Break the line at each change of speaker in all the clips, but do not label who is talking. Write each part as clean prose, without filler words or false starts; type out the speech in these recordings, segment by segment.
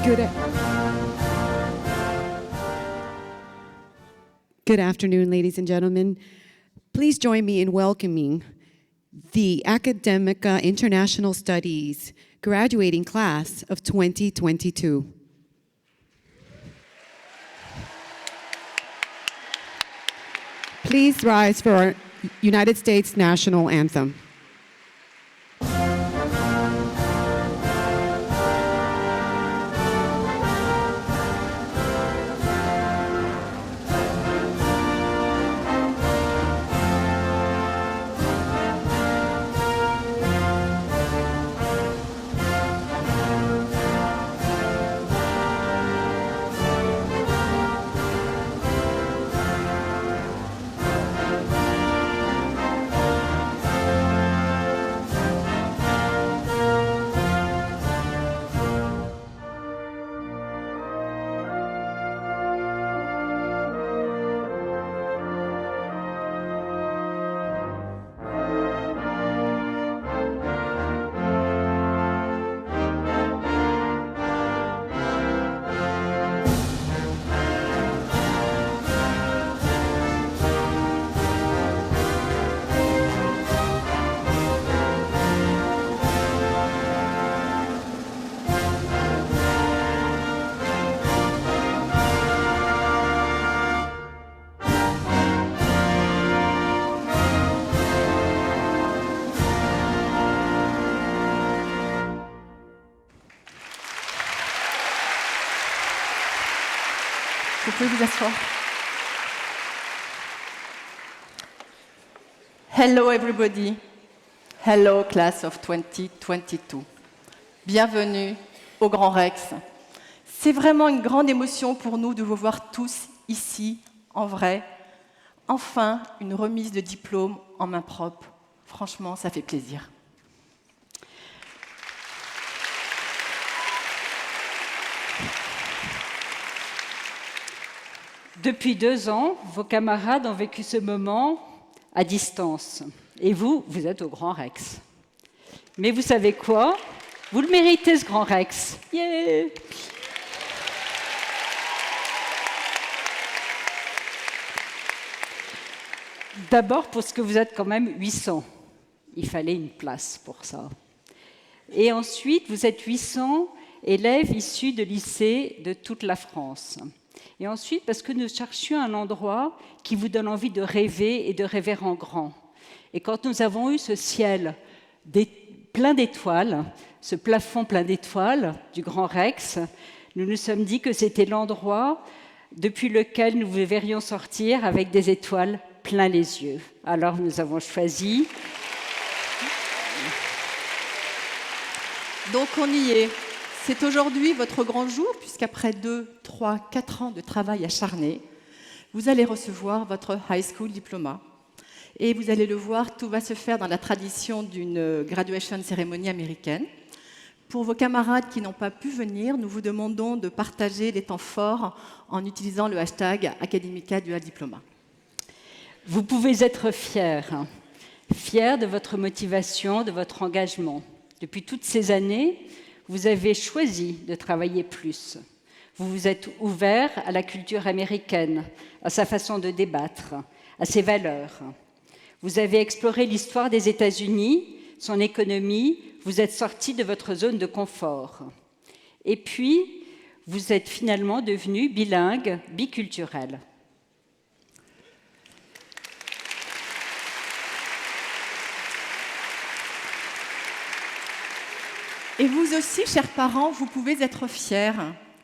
Good afternoon, ladies and gentlemen. Please join me in welcoming the Academica International Studies graduating class of 2022. Please rise for our United States national anthem.
Vous pouvez vous asseoir. Hello everybody. Hello class of 2022. Bienvenue au Grand Rex. C'est vraiment une grande émotion pour nous de vous voir tous ici, en vrai. Enfin, une remise de diplôme en main propre. Franchement, ça fait plaisir.
Depuis 2 ans, vos camarades ont vécu ce moment à distance. Et vous, vous êtes au Grand Rex. Mais vous savez quoi? Vous le méritez, ce Grand Rex. Yeah! D'abord, parce que vous êtes quand même 800. Il fallait une place pour ça. Et ensuite, vous êtes 800 élèves issus de lycées de toute la France. Et ensuite, parce que nous cherchions un endroit qui vous donne envie de rêver et de rêver en grand. Et quand nous avons eu ce ciel plein d'étoiles, ce plafond plein d'étoiles du Grand Rex, nous nous sommes dit que c'était l'endroit depuis lequel nous vous verrions sortir avec des étoiles plein les yeux. Alors nous avons choisi...
Donc on y est. C'est aujourd'hui votre grand jour, puisqu'après 2, 3, 4 ans de travail acharné, vous allez recevoir votre High School Diploma. Et vous allez le voir, tout va se faire dans la tradition d'une graduation cérémonie américaine. Pour vos camarades qui n'ont pas pu venir, nous vous demandons de partager les temps forts en utilisant le hashtag Academica Dual Diploma.
Vous pouvez être fiers de votre motivation, de votre engagement. Depuis toutes ces années, vous avez choisi de travailler plus. Vous vous êtes ouvert à la culture américaine, à sa façon de débattre, à ses valeurs. Vous avez exploré l'histoire des États-Unis, son économie, vous êtes sorti de votre zone de confort. Et puis, vous êtes finalement devenu bilingue, biculturel.
Et vous aussi, chers parents, vous pouvez être fiers.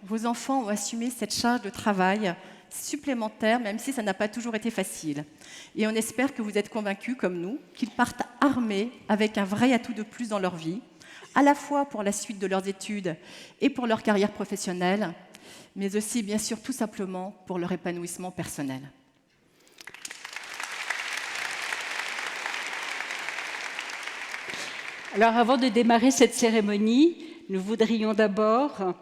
Vos enfants ont assumé cette charge de travail supplémentaire, même si ça n'a pas toujours été facile. Et on espère que vous êtes convaincus, comme nous, qu'ils partent armés avec un vrai atout de plus dans leur vie, à la fois pour la suite de leurs études et pour leur carrière professionnelle, mais aussi, bien sûr, tout simplement pour leur épanouissement personnel.
Alors, avant de démarrer cette cérémonie, nous voudrions d'abord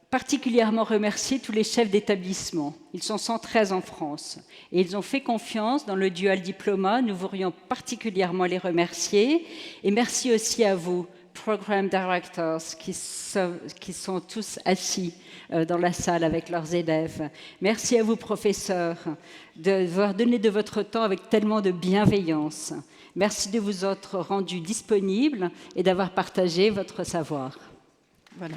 particulièrement remercier tous les chefs d'établissement. Ils sont 113 en France et ils ont fait confiance dans le Dual Diploma. Nous voudrions particulièrement les remercier. Et merci aussi à vous, program directors qui sont tous assis dans la salle avec leurs élèves. Merci à vous, professeurs, d'avoir donné de votre temps avec tellement de bienveillance. Merci de vous être rendus disponibles et d'avoir partagé votre savoir.
Voilà.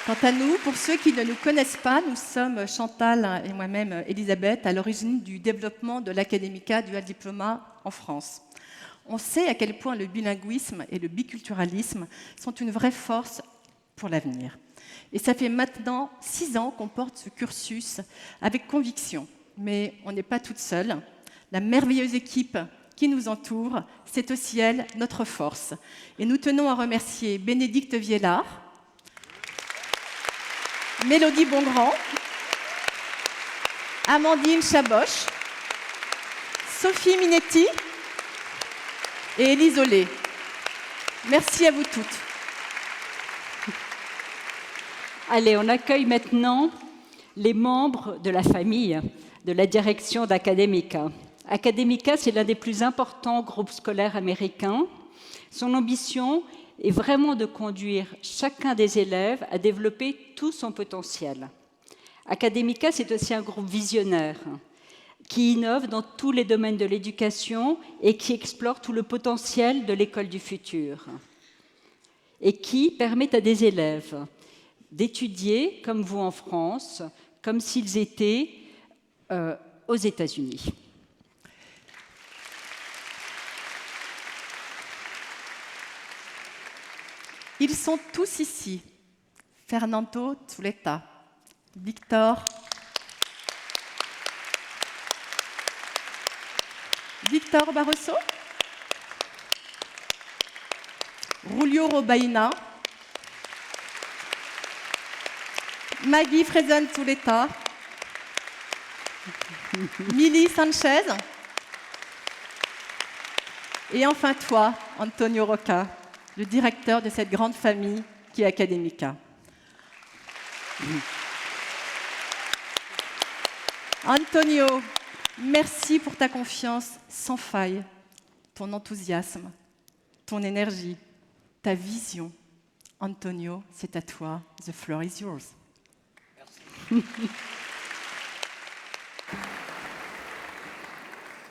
Quant à nous, pour ceux qui ne nous connaissent pas, nous sommes Chantal et moi-même Elisabeth à l'origine du développement de l'Academica Dual Diploma en France. On sait à quel point le bilinguisme et le biculturalisme sont une vraie force pour l'avenir. Et ça fait maintenant 6 ans qu'on porte ce cursus avec conviction. Mais on n'est pas toute seule. La merveilleuse équipe qui nous entoure, c'est aussi elle, notre force. Et nous tenons à remercier Bénédicte Viellard, Mélodie Bongrand, Amandine Chaboche, Sophie Minetti et Élise Olé. Merci à vous toutes.
Allez, on accueille maintenant les membres de la famille de la direction d'Academica. Academica, c'est l'un des plus importants groupes scolaires américains. Son ambition est vraiment de conduire chacun des élèves à développer tout son potentiel. Academica, c'est aussi un groupe visionnaire qui innove dans tous les domaines de l'éducation et qui explore tout le potentiel de l'école du futur et qui permet à des élèves d'étudier, comme vous en France, comme s'ils étaient aux États-Unis.
Ils sont tous ici. Fernando Zuleta, Victor Barroso, Julio Robaina, Maggie Frezen Zuleta, Mili Sanchez, et enfin toi, Antonio Roca, le directeur de cette grande famille qui est Academica. Antonio, merci pour ta confiance sans faille, ton enthousiasme, ton énergie, ta vision. Antonio, c'est à toi. The floor is yours.
Merci.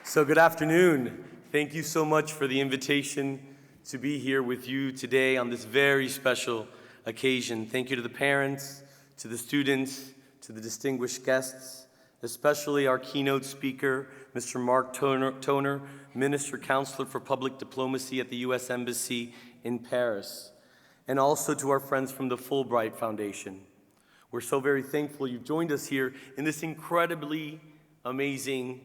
So good afternoon. Thank you so much for the invitation to be here with you today on this very special occasion. Thank you to the parents, to the students, to the distinguished guests, especially our keynote speaker, Mr. Mark Toner, Minister Counselor for Public Diplomacy at the US Embassy in Paris, and also to our friends from the Fulbright Foundation. We're so very thankful you've joined us here in this incredibly amazing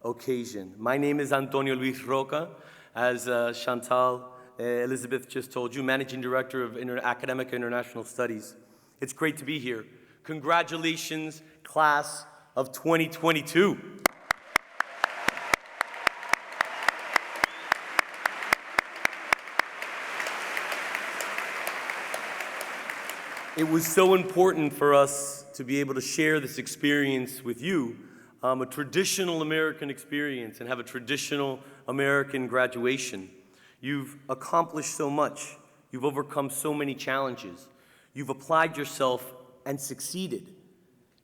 occasion. My name is Antonio Luis Roca, as Chantal Elizabeth just told you, Managing Director of Academica International Studies. It's great to be here. Congratulations, class of 2022. It was so important for us to be able to share this experience with you, a traditional American experience, and have a traditional American graduation. You've accomplished so much. You've overcome so many challenges. You've applied yourself and succeeded.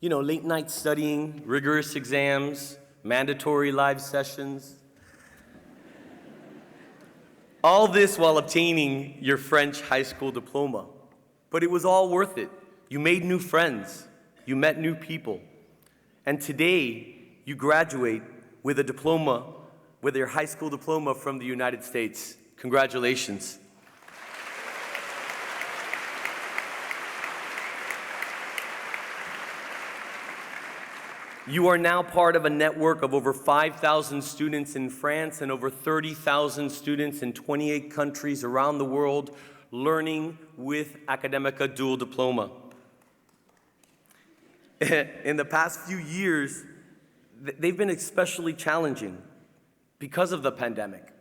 You know, late night studying, rigorous exams, mandatory live sessions. All this while obtaining your French high school diploma. But it was all worth it. You made new friends. You met new people. And today, you graduate with a diploma, with your high school diploma from the United States. Congratulations. You are now part of a network of over 5,000 students in France and over 30,000 students in 28 countries around the world learning with Academica Dual Diploma. In the past few years, they've been especially challenging because of the pandemic.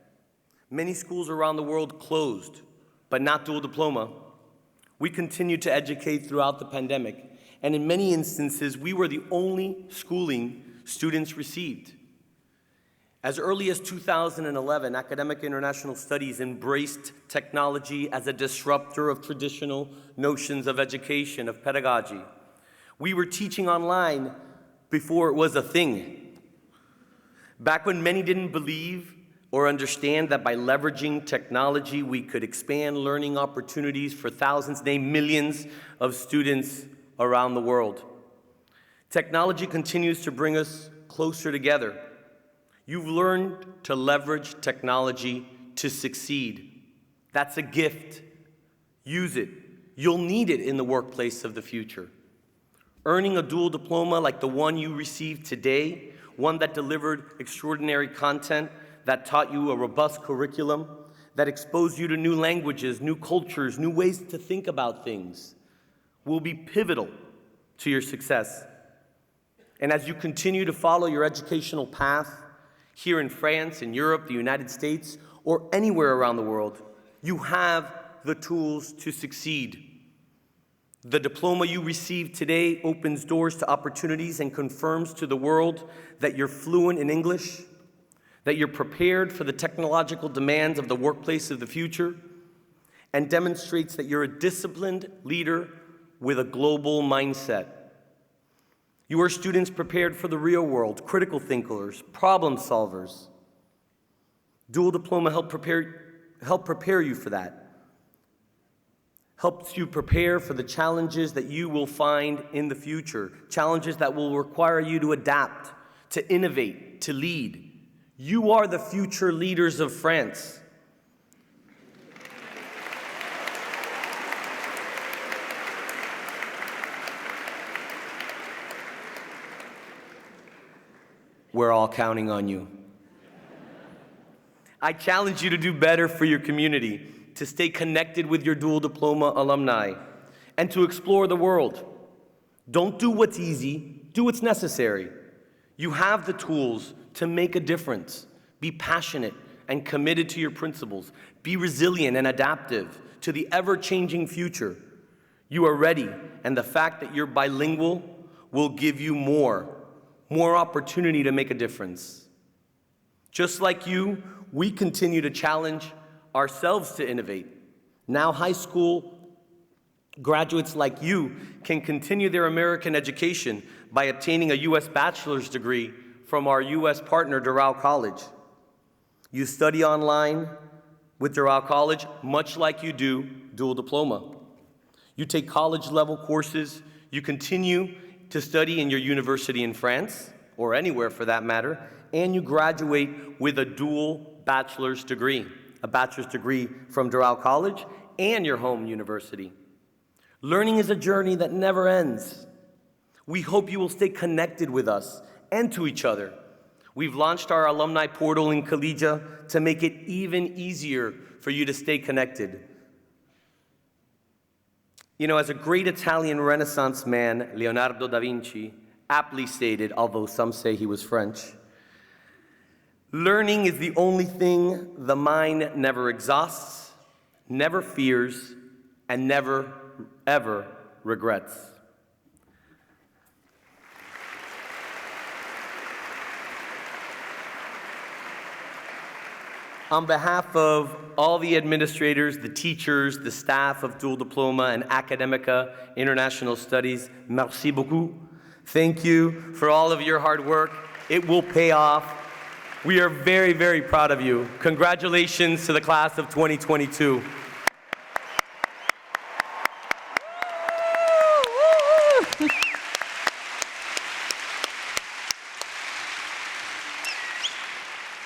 Many schools around the world closed, but not dual diploma. We continued to educate throughout the pandemic, and in many instances, we were the only schooling students received. As early as 2011, Academica International Studies embraced technology as a disruptor of traditional notions of education, of pedagogy. We were teaching online before it was a thing. Back when many didn't believe or understand that by leveraging technology we could expand learning opportunities for thousands, nay, millions of students around the world. Technology continues to bring us closer together. You've learned to leverage technology to succeed. That's a gift. Use it. You'll need it in the workplace of the future. Earning a dual diploma like the one you received today, one that delivered extraordinary content, that taught you a robust curriculum, that exposed you to new languages, new cultures, new ways to think about things, will be pivotal to your success. And as you continue to follow your educational path, here in France, in Europe, the United States, or anywhere around the world, you have the tools to succeed. The diploma you received today opens doors to opportunities and confirms to the world that you're fluent in English, that you're prepared for the technological demands of the workplace of the future, and demonstrates that you're a disciplined leader with a global mindset. You are students prepared for the real world, critical thinkers, problem solvers. Dual diploma help prepare you for that. Helps you prepare for the challenges that you will find in the future, challenges that will require you to adapt, to innovate, to lead. You are the future leaders of France. We're all counting on you. I challenge you to do better for your community, to stay connected with your dual diploma alumni, and to explore the world. Don't do what's easy, do what's necessary. You have the tools to make a difference. Be passionate and committed to your principles. Be resilient and adaptive to the ever-changing future. You are ready, and the fact that you're bilingual will give you more opportunity to make a difference. Just like you, we continue to challenge ourselves to innovate. Now high school graduates like you can continue their American education by obtaining a US bachelor's degree from our US partner, Doral College. You study online with Doral College, much like you do dual diploma. You take college-level courses, you continue to study in your university in France, or anywhere for that matter, and you graduate with a dual bachelor's degree, a bachelor's degree from Doral College and your home university. Learning is a journey that never ends. We hope you will stay connected with us and to each other. We've launched our alumni portal in Collegia to make it even easier for you to stay connected. You know, as a great Italian Renaissance man, Leonardo da Vinci, aptly stated, although some say he was French, learning is the only thing the mind never exhausts, never fears, and never, ever regrets. On behalf of all the administrators, the teachers, the staff of Dual Diploma and Academica International Studies, merci beaucoup. Thank you for all of your hard work. It will pay off. We are very, very proud of you. Congratulations to the class of 2022.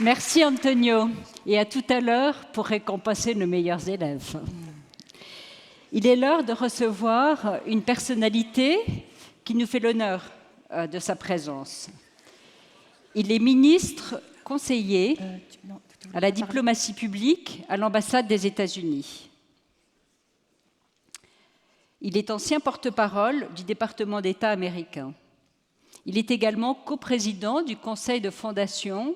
Merci Antonio, et à tout à l'heure pour récompenser nos meilleurs élèves. Il est l'heure de recevoir une personnalité qui nous fait l'honneur de sa présence. Il est ministre conseiller à la diplomatie publique à l'ambassade des États-Unis. Il est ancien porte-parole du département d'État américain. Il est également coprésident du conseil d'administration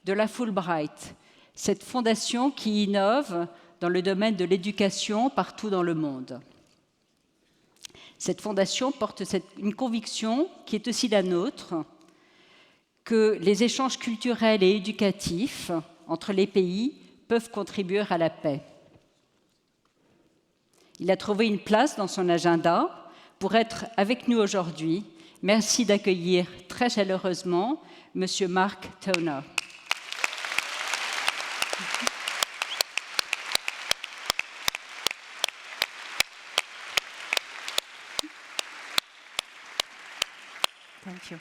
de la Fulbright, cette fondation qui innove dans le domaine de l'éducation partout dans le monde. Cette fondation porte une conviction qui est aussi la nôtre, que les échanges culturels et éducatifs entre les pays peuvent contribuer à la paix. Il a trouvé une place dans son agenda pour être avec nous aujourd'hui. Merci d'accueillir très chaleureusement M. Mark Toner.
Thank you.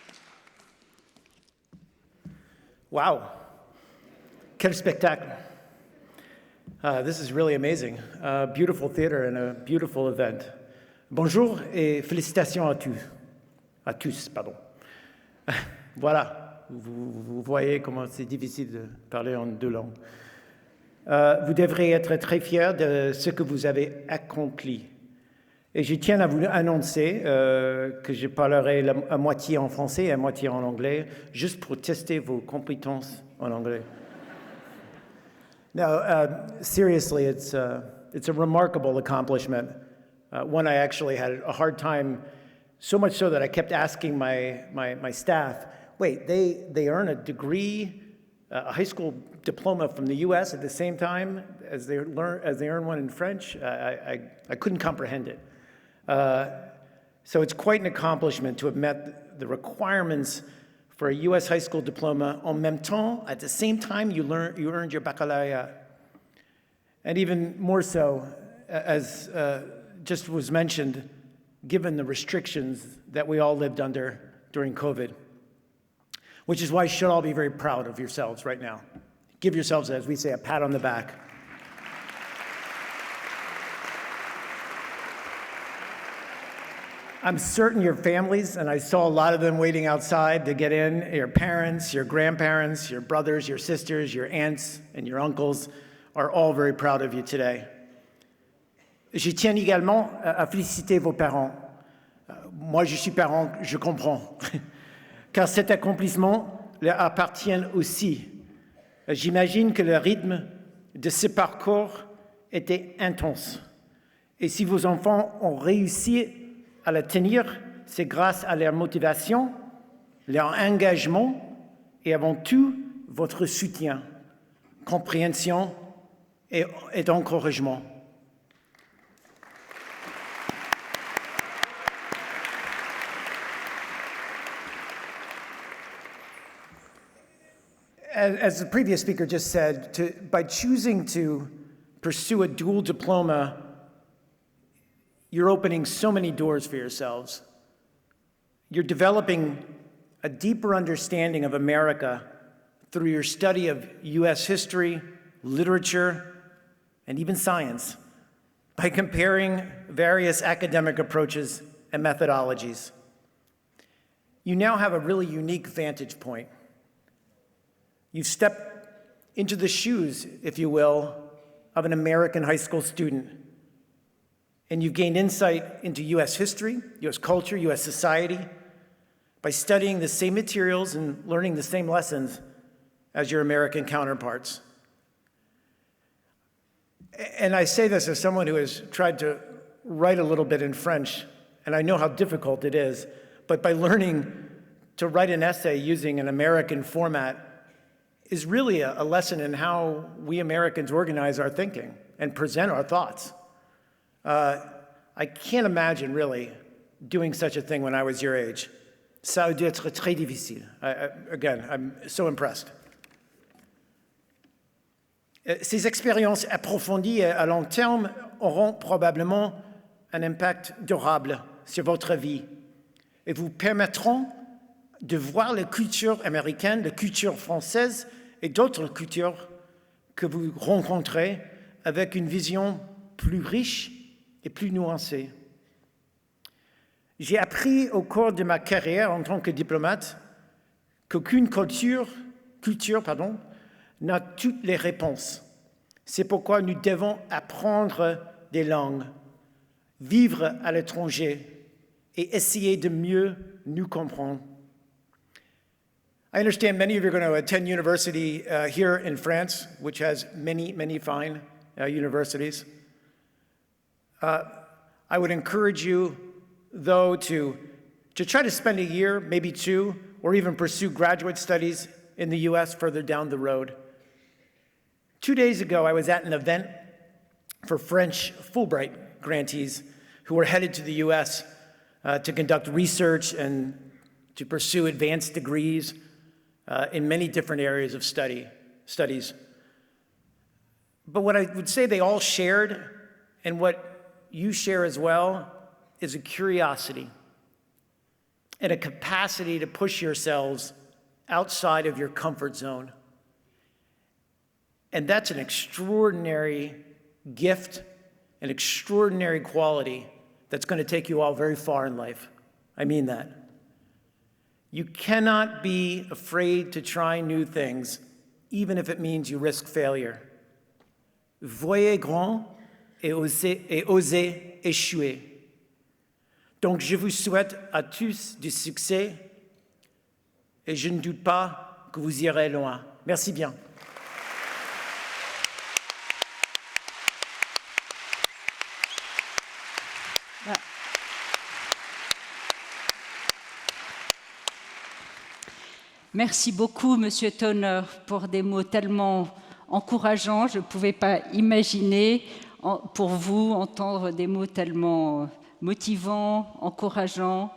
Wow, quel spectacle. This is really amazing. A beautiful theater and a beautiful event. Bonjour et félicitations à tous, pardon. Voilà, vous voyez comment c'est difficile de parler en deux langues. Vous devrez être très fiers de ce que vous avez accompli. Et je tiens à vous annoncer que je parlerai à moitié en français et à moitié en anglais, juste pour tester vos compétences en anglais. Now, seriously, it's a remarkable accomplishment. One I actually had a hard time, so much so that I kept asking my staff, wait, they earn a degree, a high school diploma from the US at the same time as they earn one in French? I couldn't comprehend it. So it's quite an accomplishment to have met the requirements for a US high school diploma en même temps, at the same time you earned your baccalauréat. And even more so, as just was mentioned, given the restrictions that we all lived under during COVID, which is why you should all be very proud of yourselves right now. Give yourselves, as we say, a pat on the back. I'm certain your families, and I saw a lot of them waiting outside to get in, your parents, your grandparents, your brothers, your sisters, your aunts, and your uncles are all very proud of you today. Je tiens également à féliciter vos parents. Moi, je suis parent, je comprends. Car cet accomplissement leur appartient aussi. J'imagine que le rythme de ce parcours était intense. Et si vos enfants ont réussi à la tenir, c'est grâce à leur motivation, leur engagement et avant tout, votre soutien, compréhension et encouragement. As the previous speaker just said, by choosing to pursue a dual diploma, you're opening so many doors for yourselves. You're developing a deeper understanding of America through your study of US history, literature, and even science by comparing various academic approaches and methodologies. You now have a really unique vantage point. You've stepped into the shoes, if you will, of an American high school student. And you've gained insight into US history, US culture, US society by studying the same materials and learning the same lessons as your American counterparts. And I say this as someone who has tried to write a little bit in French, and I know how difficult it is, but by learning to write an essay using an American format is really a lesson in how we Americans organize our thinking and present our thoughts. I can't imagine really doing such a thing when I was your age. Ça a dû être très difficile. Again, I'm so impressed. Ces expériences approfondies à long terme auront probablement un impact durable sur votre vie et vous permettront de voir la culture américaine, la culture française et d'autres cultures que vous rencontrez avec une vision plus riche et plus nuancée. J'ai appris au cours de ma carrière en tant que diplomate qu'aucune culture n'a toutes les réponses. C'est pourquoi nous devons apprendre des langues, vivre à l'étranger et essayer de mieux nous comprendre. I understand many of you are going to attend university here in France, which has many, many fine universities. I would encourage you, though, to try to spend a year, maybe two, or even pursue graduate studies in the US further down the road. 2 days ago, I was at an event for French Fulbright grantees who were headed to the US to conduct research and to pursue advanced degrees in many different areas of studies. But what I would say they all shared, and what you share as well, is a curiosity and a capacity to push yourselves outside of your comfort zone. And that's an extraordinary gift, an extraordinary quality that's going to take you all very far in life. I mean that. You cannot be afraid to try new things, even if it means you risk failure. Voyez grand et osez échouer. Donc je vous souhaite à tous du succès et je ne doute pas que vous irez loin. Merci bien.
Merci beaucoup, Monsieur Tonner, pour des mots tellement encourageants. Je ne pouvais pas imaginer pour vous entendre des mots tellement motivants, encourageants.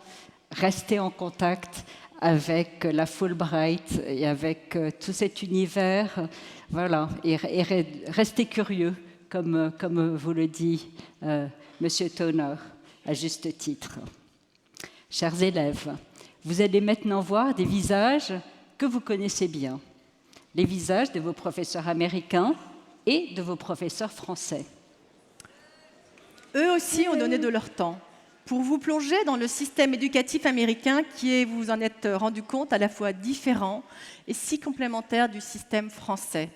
Restez en contact avec la Fulbright et avec tout cet univers. Voilà, et restez curieux, comme vous le dit Monsieur Tonner, à juste titre. Chers élèves, vous allez maintenant voir des visages que vous connaissez bien, les visages de vos professeurs américains et de vos professeurs français.
Eux aussi ont donné de leur temps pour vous plonger dans le système éducatif américain qui est, vous en êtes rendu compte, à la fois différent et si complémentaire du système français.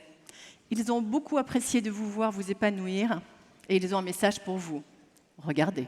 Ils ont beaucoup apprécié de vous voir vous épanouir et ils ont un message pour vous. Regardez.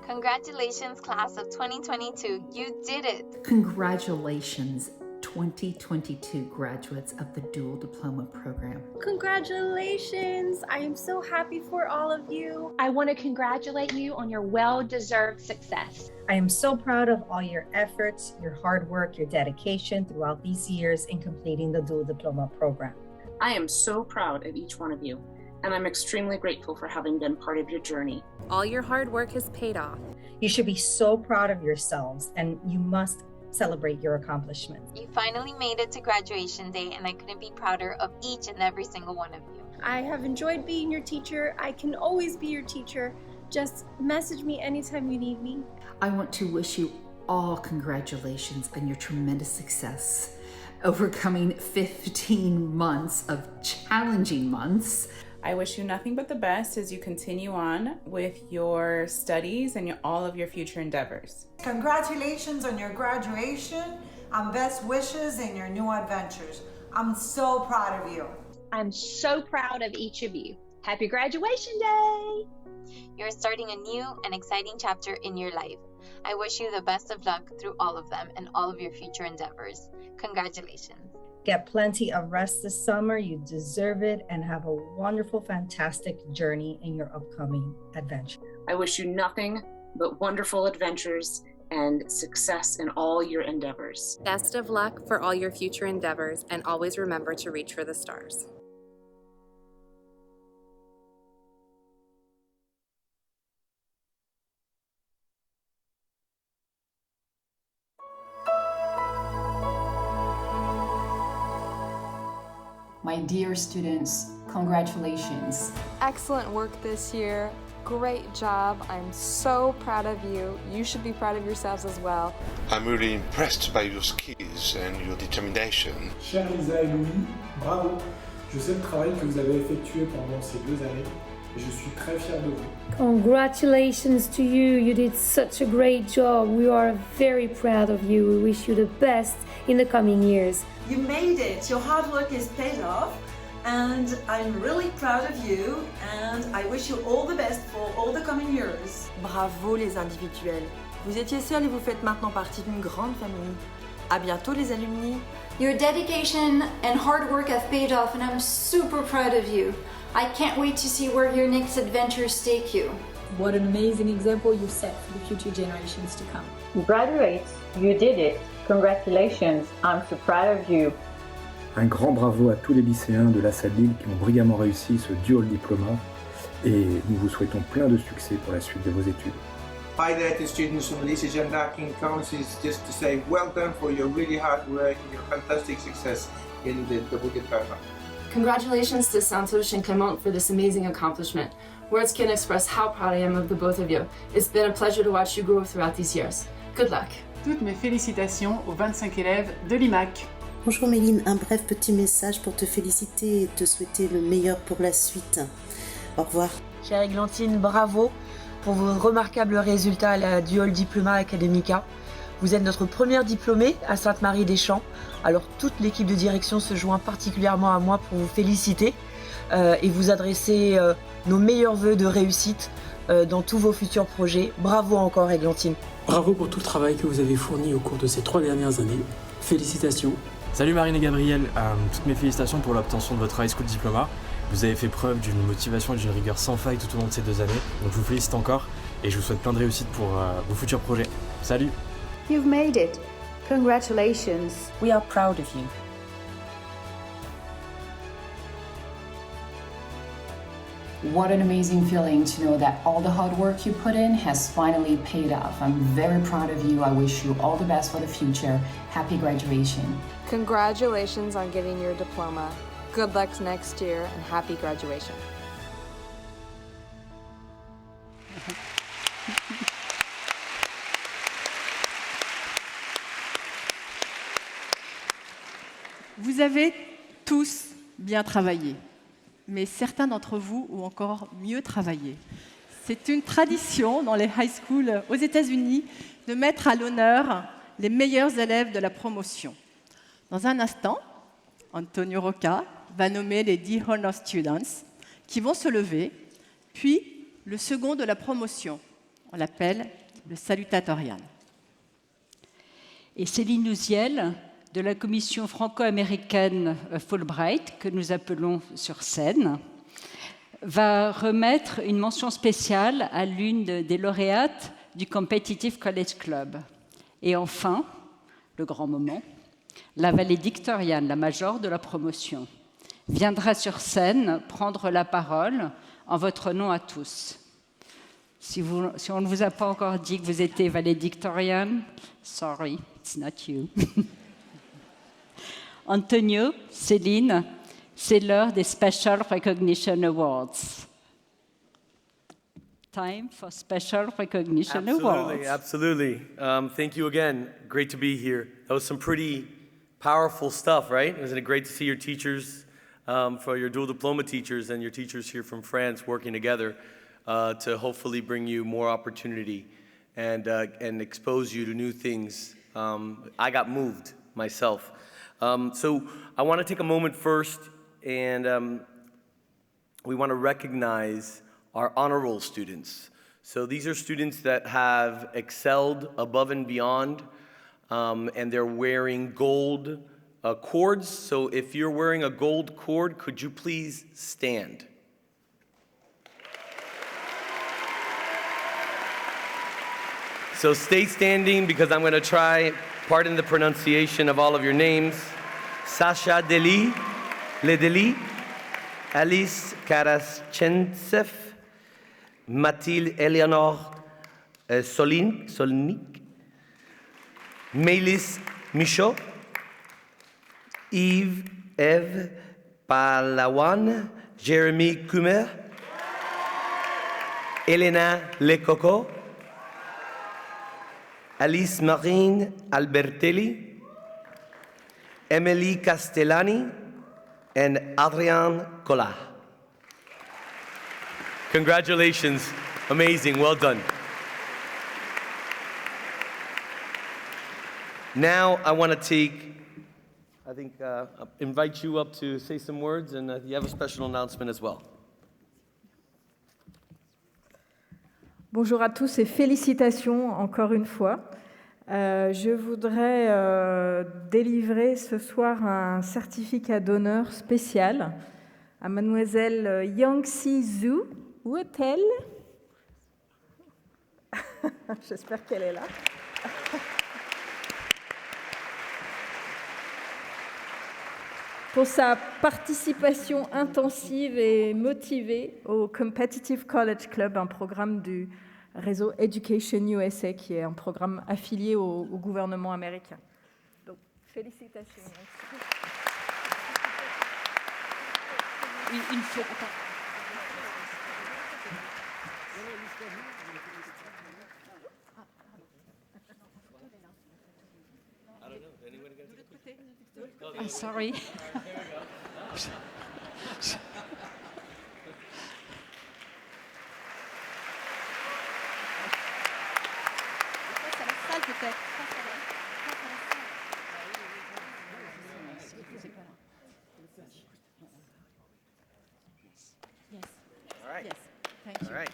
Congratulations, class of 2022. You did it.
Congratulations, 2022 graduates of the Dual Diploma program.
Congratulations! I am so happy for all of you.
I want to congratulate you on your well-deserved success.
I am so proud of all your efforts, your hard work, your dedication throughout these years in completing the Dual Diploma program.
I am so proud of each one of you, and I'm extremely grateful for having been part of your journey.
All your hard work has paid off.
You should be so proud of yourselves, and you must celebrate your accomplishments.
You finally made it to graduation day, and I couldn't be prouder of each and every single one of you.
I have enjoyed being your teacher. I can always be your teacher. Just message me anytime you need me.
I want to wish you all congratulations on your tremendous success, overcoming 15 months of challenging months.
I wish you nothing but the best as you continue on with your studies and all of your future endeavors.
Congratulations on your graduation and best wishes in your new adventures. I'm so proud of you.
I'm so proud of each of you. Happy graduation day!
You're starting a new and exciting chapter in your life. I wish you the best of luck through all of them and all of your future endeavors. Congratulations.
Get plenty of rest this summer. You deserve it, and have a wonderful, fantastic journey in your upcoming adventure.
I wish you nothing but wonderful adventures and success in all your endeavors.
Best of luck for all your future endeavors, and always remember to reach for the stars.
My dear students, congratulations.
Excellent work this year. Great job. I'm so proud of you. You should be proud of yourselves as well.
I'm really impressed by your skills and your determination.
Chers Lisa et Louis, bravo. Je sais le travail que vous avez effectué pendant ces 2 années et je suis très fier de vous.
Congratulations to you. You did such a great job. We are very proud of you. We wish you the best in the coming years.
You made it. Your hard work is paid off, and I'm really proud of you, and I wish you all the best for all the coming years.
Bravo les individuels. Vous étiez seuls et vous faites maintenant partie d'une grande famille. À bientôt les alumni.
Your dedication and hard work have paid off, and I'm super proud of you. I can't wait to see where your next adventures take you.
What an amazing example you set for the future generations to come.
Graduates, you did it. Congratulations, I'm so proud of you.
Un grand bravo à tous les lycéens de la salle Lille qui ont brillamment réussi ce Dual Diploma et nous vous souhaitons plein de succès pour la suite de vos études.
Hi there to students from Lycée Jeanne d'Arc in Council, just to say well done for your really hard work and your fantastic success in the double diploma.
Congratulations to Santosh and Clément for this amazing accomplishment. Words can't express how proud I am of the both of you. It's been a pleasure to watch you grow throughout these years. Good luck.
Toutes mes félicitations aux 25 élèves de l'IMAC.
Bonjour Méline, un bref petit message pour te féliciter et te souhaiter le meilleur pour la suite. Au revoir.
Chère Églantine, bravo pour vos remarquables résultats à la Dual Diploma Academica. Vous êtes notre première diplômée à Sainte-Marie-des-Champs. Alors toute l'équipe de direction se joint particulièrement à moi pour vous féliciter et vous adresser nos meilleurs vœux de réussite dans tous vos futurs projets. Bravo encore Églantine.
Bravo pour tout le travail que vous avez fourni au cours de ces 3 dernières années. Félicitations.
Salut Marine et Gabriel, toutes mes félicitations pour l'obtention de votre High School Diploma. Vous avez fait preuve d'une motivation et d'une rigueur sans faille tout au long de ces 2 années, donc je vous félicite encore et je vous souhaite plein de réussite pour vos futurs projets. Salut!
You've made it. Congratulations.
We are proud of you.
What an amazing feeling to know that all the hard work you put in has finally paid off. I'm very proud of you. I wish you all the best for the future. Happy graduation.
Congratulations on getting your diploma. Good luck next year and happy graduation.
Vous avez tous bien travaillé, mais certains d'entre vous ont encore mieux travaillé. C'est une tradition dans les high schools aux États-Unis de mettre à l'honneur les meilleurs élèves de la promotion. Dans un instant, Antonio Roca va nommer les 10 honor students qui vont se lever, puis le second de la promotion. On l'appelle le salutatorian.
Et Céline Louziel, de la commission franco-américaine Fulbright, que nous appelons sur scène, va remettre une mention spéciale à l'une des lauréates du Competitive College Club. Et enfin, le grand moment, la valédictoriane, la major de la promotion, viendra sur scène prendre la parole en votre nom à tous. Si on ne vous a pas encore dit que vous étiez valédictoriane, sorry, it's not you. Antonio, Céline, c'est l'heure des Special Recognition Awards. Time for Special Recognition Awards.
Absolutely. Thank you again. Great to be here. That was some pretty powerful stuff, right? Isn't it great to see your teachers, for your dual diploma teachers and your teachers here from France working together to hopefully bring you more opportunity and expose you to new things. I got moved myself. So I want to take a moment first and we want to recognize our honor roll students. So these are students that have excelled above and beyond and they're wearing gold cords. So if you're wearing a gold cord, could you please stand? So stay standing because I'm going to try, pardon the pronunciation of all of your names. Sasha Deli, Ledeli, Alice Karaschensev, Mathilde Eleanor Solnik, Mélis Michaud, Yves Eve Palawan, Jérémy Kumer, Elena Lecoco, Alice Marine Albertelli, Emily Castellani, and Adrian Collat. Congratulations, amazing, well done. Now I want to invite you up to say some words, and you have a special announcement as well.
Bonjour à tous et félicitations encore une fois. Je voudrais délivrer ce soir un certificat d'honneur spécial à mademoiselle Yangxi Zhu. Où est-elle? J'espère qu'elle est là. Pour sa participation intensive et motivée au Competitive College Club, un programme du réseau Education USA, qui est un programme affilié au gouvernement américain. Donc, félicitations.
Il faut... I'm sorry.
All right.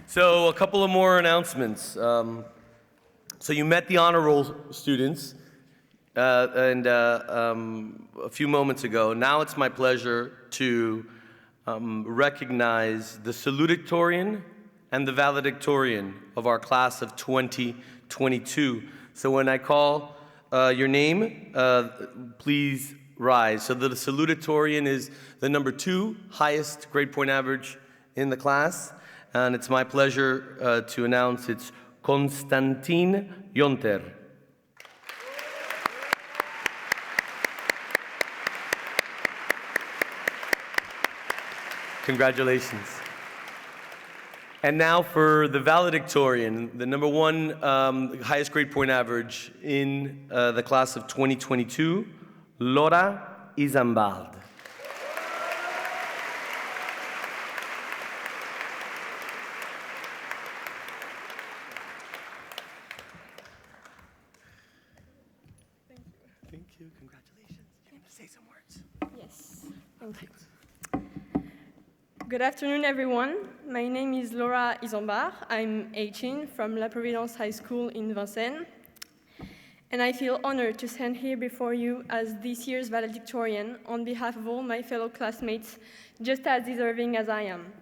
So a couple of more announcements. So you met the honor roll students a few moments ago. Now it's my pleasure to recognize the salutatorian and the valedictorian of our class of 2022. So when I call your name, please rise. So the salutatorian is the number 2 highest grade point average in the class, and it's my pleasure to announce it's Konstantin Yonter. Congratulations. And now for the valedictorian, the number 1 highest grade point average in the class of 2022, Laura Isambard. Thank you. Congratulations. You're going to say some words.
Yes. Thank you. Good afternoon, everyone. My name is Laura Isambard. I'm 18 from La Providence High School in Vincennes. And I feel honored to stand here before you as this year's valedictorian on behalf of all my fellow classmates, just as deserving as I am.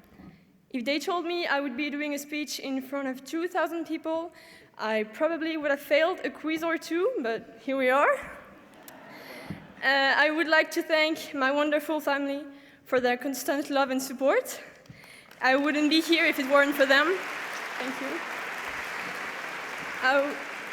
If they told me I would be doing a speech in front of 2,000 people, I probably would have failed a quiz or two, but here we are. I would like to thank my wonderful family for their constant love and support. I wouldn't be here if it weren't for them. Thank you.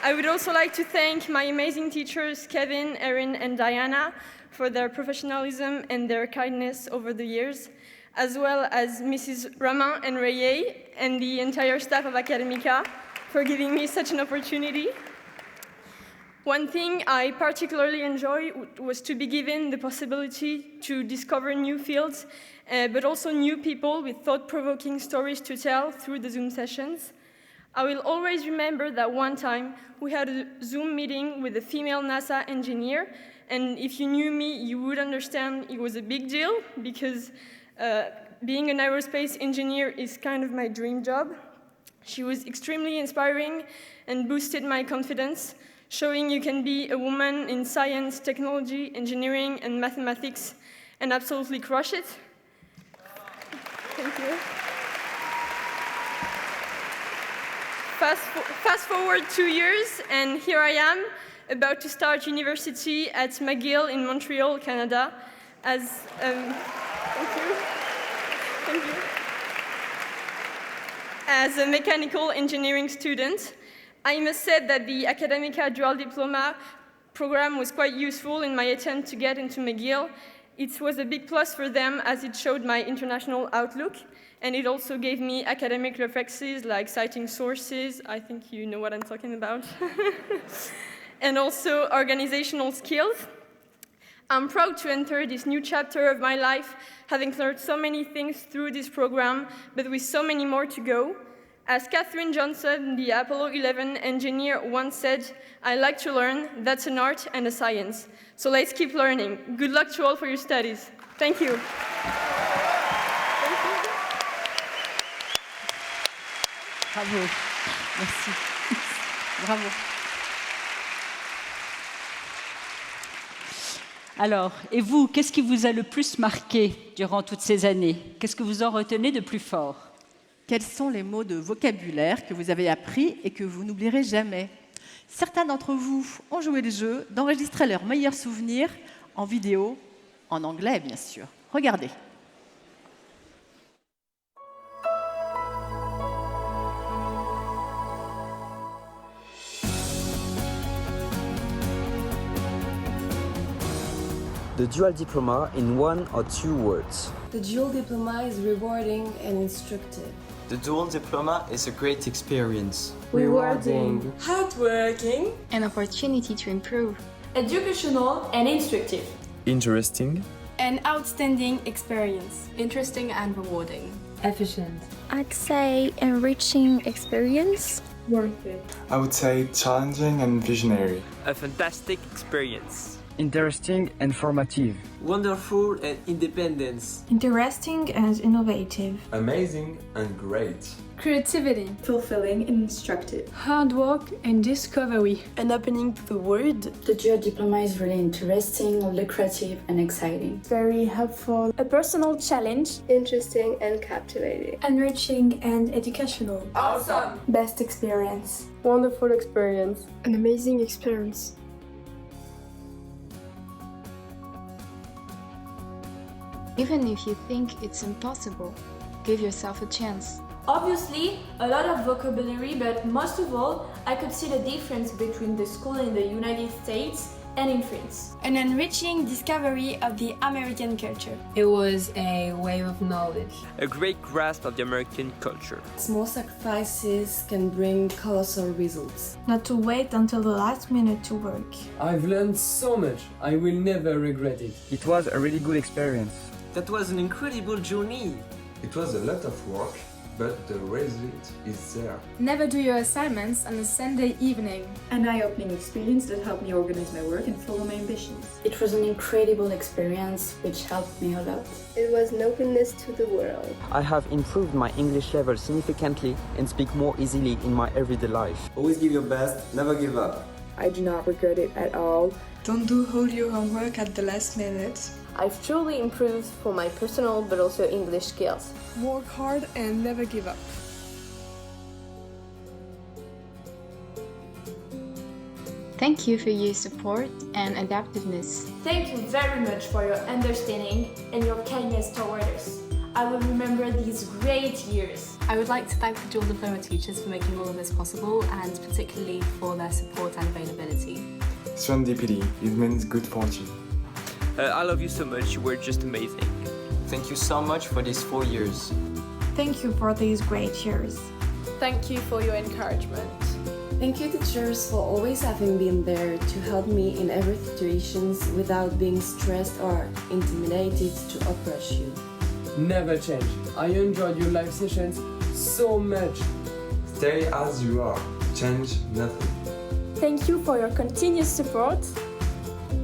I would also like to thank my amazing teachers, Kevin, Erin, and Diana, for their professionalism and their kindness over the years, as well as Mrs. Ramin and Raye and the entire staff of Academica for giving me such an opportunity. One thing I particularly enjoyed was to be given the possibility to discover new fields, but also new people with thought-provoking stories to tell through the Zoom sessions. I will always remember that one time we had a Zoom meeting with a female NASA engineer, and if you knew me, you would understand it was a big deal, because being an aerospace engineer is kind of my dream job. She was extremely inspiring and boosted my confidence, showing you can be a woman in science, technology, engineering, and mathematics, and absolutely crush it. Thank you. Fast forward 2 years, and here I am, about to start university at McGill in Montreal, Canada, as thank you. As a mechanical engineering student. I must say that the Academica Dual Diploma program was quite useful in my attempt to get into McGill. It was a big plus for them as it showed my international outlook, and it also gave me academic reflexes like citing sources. I think you know what I'm talking about. And also organizational skills. I'm proud to enter this new chapter of my life, having learned so many things through this program, but with so many more to go. As Katherine Johnson, the Apollo 11 engineer, once said, I like to learn, that's an art and a science. So let's keep learning. Good luck to all for your studies. Thank you.
Bravo. Merci. Bravo. Alors, et vous, qu'est-ce qui vous a le plus marqué durant toutes ces années? Qu'est-ce que vous en retenez de plus fort?
Quels sont les mots de vocabulaire que vous avez appris et que vous n'oublierez jamais? Certains d'entre vous ont joué le jeu d'enregistrer leurs meilleurs souvenirs en vidéo, en anglais bien sûr. Regardez.
The Dual Diploma in 1 or 2 words.
The Dual Diploma is rewarding and instructive.
The Dual Diploma is a great experience.
Rewarding.
Hardworking.
An opportunity to improve.
Educational and instructive.
Interesting.
An outstanding experience.
Interesting and rewarding.
Efficient.
I'd say enriching experience.
Worth it.
I would say challenging and visionary.
A fantastic experience.
Interesting and formative.
Wonderful and independence.
Interesting and innovative.
Amazing and great.
Creativity.
Fulfilling and instructive.
Hard work and discovery. An opening to the world.
The Dual Diploma is really interesting, lucrative and exciting.
Very helpful.
A personal challenge.
Interesting and captivating.
Enriching and educational.
Awesome. Best experience.
Wonderful experience.
An amazing experience. Even if you think it's impossible, give yourself a chance.
Obviously, a lot of vocabulary, but most of all, I could see the difference between the school in the United States and in France. An enriching discovery of the American culture.
It was a wave of knowledge.
A great grasp of the American culture.
Small sacrifices can bring colossal results.
Not to wait until the last minute to work.
I've learned so much. I will never regret it.
It was a really good experience.
That was an incredible journey.
It was a lot of work, but the result is there.
Never do your assignments on a Sunday evening.
An eye-opening experience that helped me organize my work and follow my ambitions.
It was an incredible experience which helped me a lot.
It was an openness to the world.
I have improved my English level significantly and speak more easily in my everyday life.
Always give your best, never give up.
I do not regret it at all.
Don't do all your homework at the last minute.
I've truly improved for my personal but also English skills.
Work hard and never give up.
Thank you for your support and adaptiveness.
Thank you very much for your understanding and your kindness toward us. I will remember these great years.
I would like to thank the Dual Diploma teachers for making all of this possible and particularly for their support and availability.
Serendipity, it means good fortune.
I love you so much. You were just amazing. Thank you so much for these 4 years.
Thank you for these great years.
Thank you for your encouragement.
Thank you teachers for always having been there to help me in every situation without being stressed or intimidated to approach you.
Never change. I enjoyed your live sessions so much.
Stay as you are. Change nothing.
Thank you for your continuous support.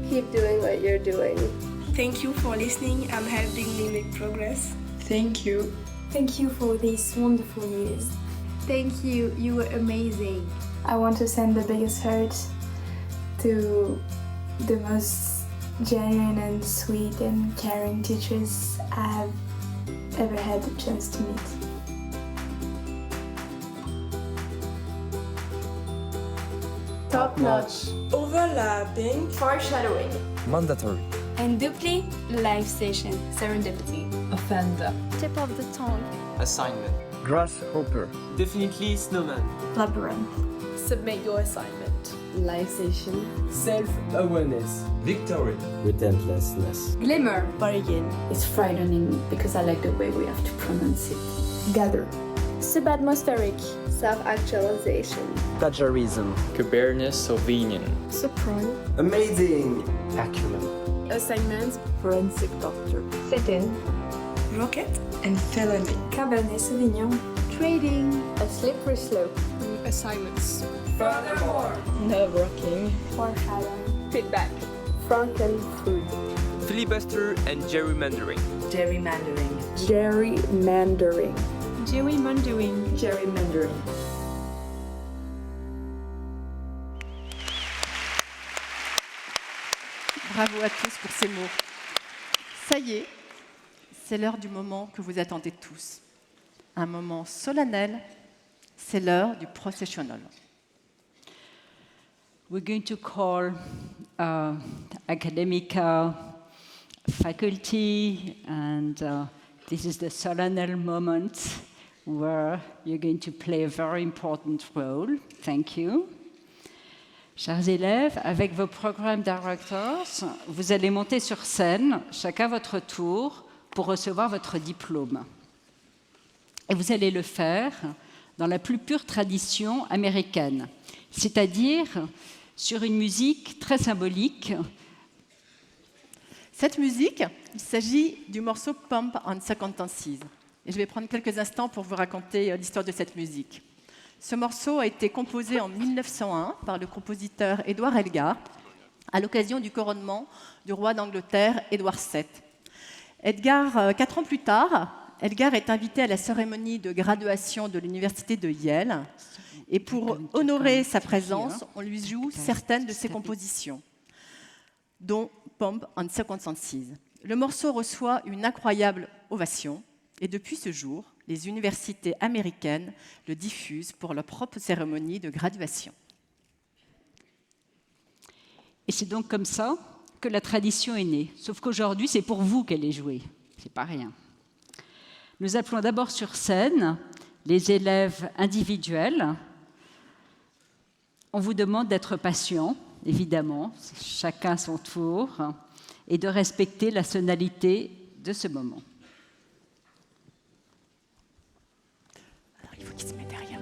Keep doing what you're doing.
Thank you for listening and helping me make progress.
Thank you.
Thank you for these wonderful years.
Thank you. You were amazing. I want to send the biggest hurt to the most genuine and sweet and caring teachers I have ever had the chance to meet.
Top notch. Overlapping. Foreshadowing.
Mandatory.
And dupli, live session.
Serendipity.
Offender.
Tip of the tongue.
Assignment.
Grasshopper.
Definitely snowman.
Labyrinth.
Submit your assignment.
Live session.
Self-awareness.
Victory. Relentlessness.
Glimmer.
Bargain.
It's frightening because I like the way we have to pronounce it.
Gather.
Subatmospheric.
Self-actualization.
Plagiarism.
Cabernet Sauvignon.
Sopran.
Amazing. Acumen.
Assignments.
Forensic doctor.
Sit-in. Rocket.
And felony.
Cabernet Sauvignon.
Trading.
A slippery slope.
Assignments.
Furthermore.
Nerve-wracking.
Foreshadowing.
Feedback.
Frankenfood.
Filibuster and gerrymandering.
Gerrymandering.
Gerrymandering.
Gerrymandering.
Gerrymandering.
Bravo à tous pour ces mots. Ça y est, c'est l'heure du moment que vous attendez tous. un moment solennel, c'est l'heure du processional.
We're going to call Academica faculty, and this is the solemn moment where you're going to play a very important role. Thank you. Chers élèves, avec vos programmes directors, vous allez monter sur scène, chacun votre tour, pour recevoir votre diplôme. Et vous allez le faire dans la plus pure tradition américaine, c'est-à-dire sur une musique très symbolique.
Cette musique, il s'agit du morceau Pump on Second Seas. Et je vais prendre quelques instants pour vous raconter l'histoire de cette musique. Ce morceau a été composé en 1901 par le compositeur Edward Elgar à l'occasion du couronnement du roi d'Angleterre Édouard VII. 4 ans plus tard, Elgar est invité à la cérémonie de graduation de l'université de Yale et pour honorer sa présence, on lui joue certaines de ses compositions, dont Pump on Second Seas. Le morceau reçoit une incroyable ovation et depuis ce jour, les universités américaines le diffusent pour leur propre cérémonie de graduation.
Et c'est donc comme ça que la tradition est née. Sauf qu'aujourd'hui, c'est pour vous qu'elle est jouée. C'est pas rien. Nous appelons d'abord sur scène les élèves individuels. On vous demande d'être patient, évidemment, chacun son tour, et de respecter la sonalité de ce moment.
Il faut qu'il se mette derrière.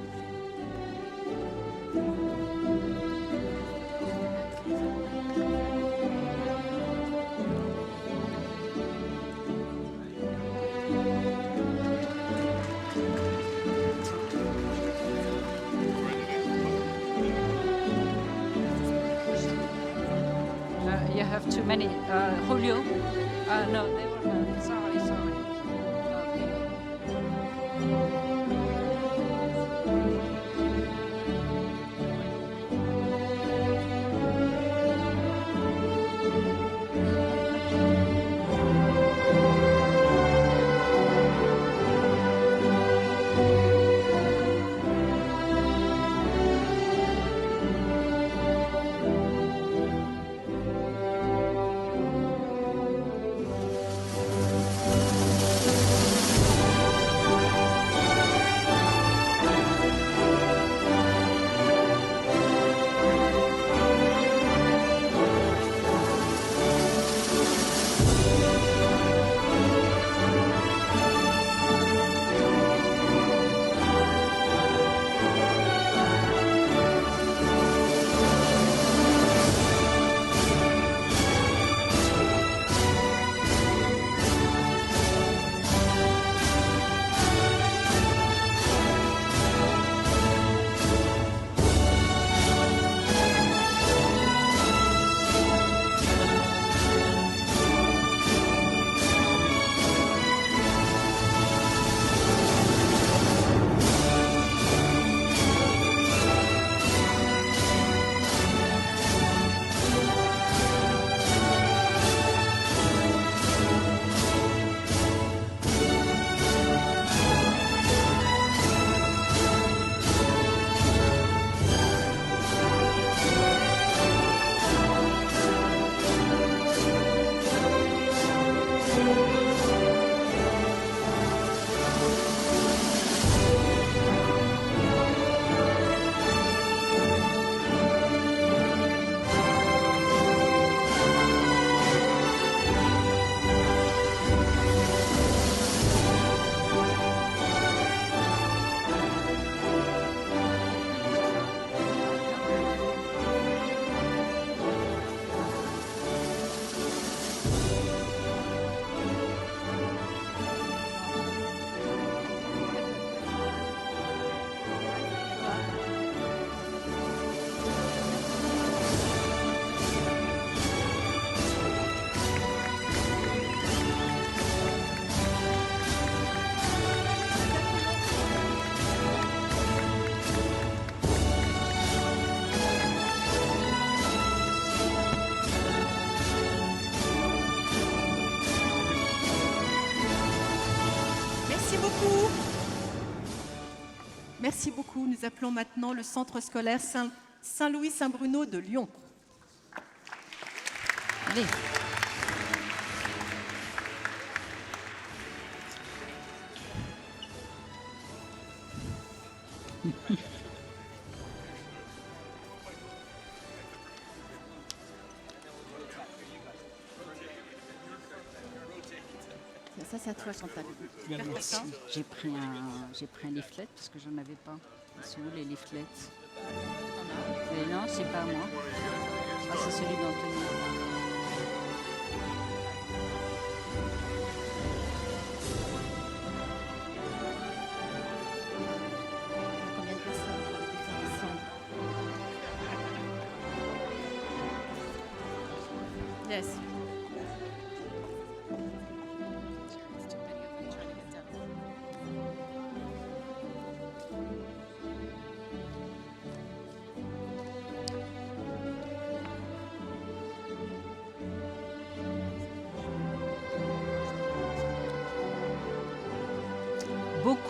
You have too many. Julio? No, they were. Sorry.
Merci beaucoup. Nous appelons maintenant le centre scolaire Saint-Louis-Saint-Bruno de Lyon. Allez. Ça, c'est à toi, Chantal.
Merci. J'ai pris un leaflet parce que j'en avais pas. Ils sont où les leaflets? Mais non, c'est pas moi. Ah, c'est celui d'Anthony.
Combien de personnes pour les déclarations? Yes.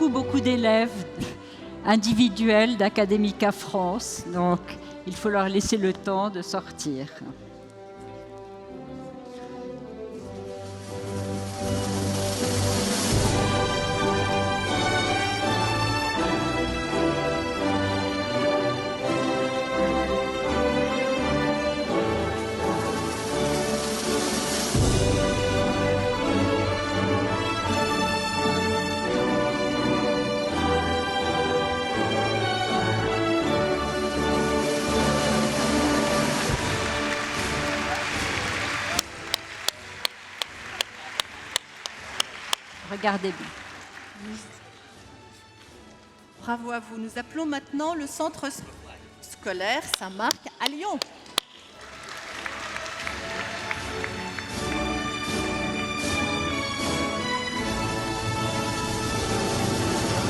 Beaucoup d'élèves individuels d'Academica France, donc il faut leur laisser le temps de sortir. Regardez bien.
Bravo à vous. Nous appelons maintenant le centre scolaire Saint-Marc à Lyon.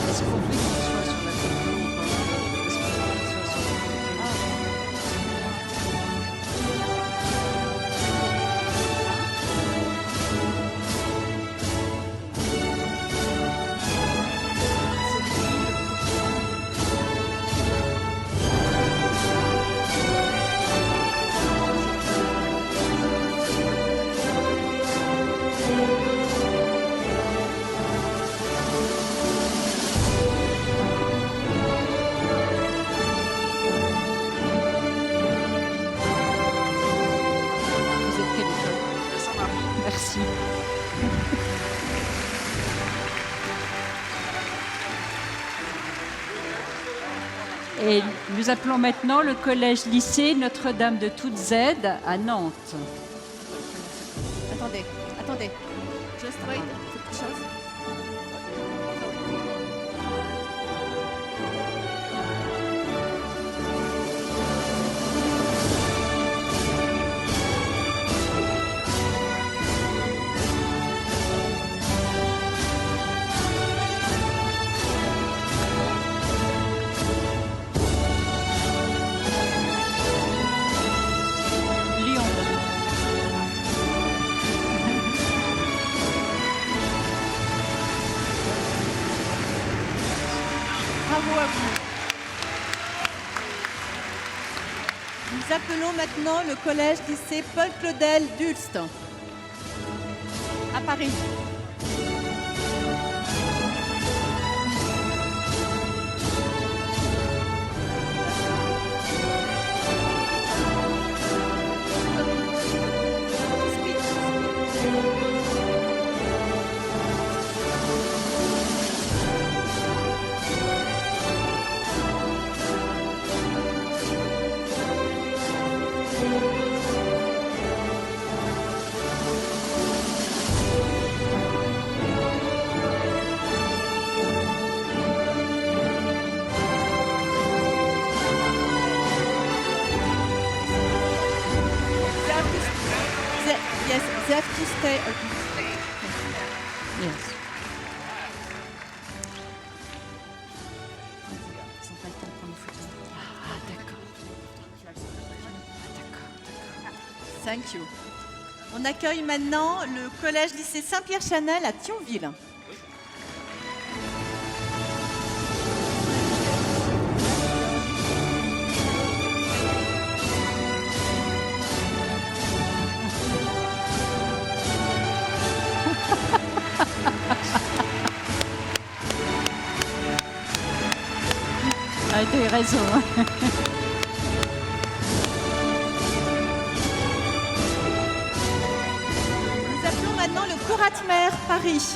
Est-ce qu'on veut qu'il soit sur la photo ou pas? Est-ce qu'on veut qu'il soit sur la photo? Merci. Et nous appelons maintenant le collège-lycée Notre-Dame de Toutes Aides à Nantes.
Attendez. Just wait. Petite chose. Bravo à vous. Nous appelons maintenant le collège-lycée Paul Claudel d'Ulst, à Paris. Yes, they have to stay. Yes. Ils n'ont pas le temps de prendre une photo. Ah, d'accord. Thank you. On accueille maintenant le collège-lycée Saint-Pierre-Chanel à Thionville.
a été réseau.
Nous appelons maintenant le cours Atmer Paris.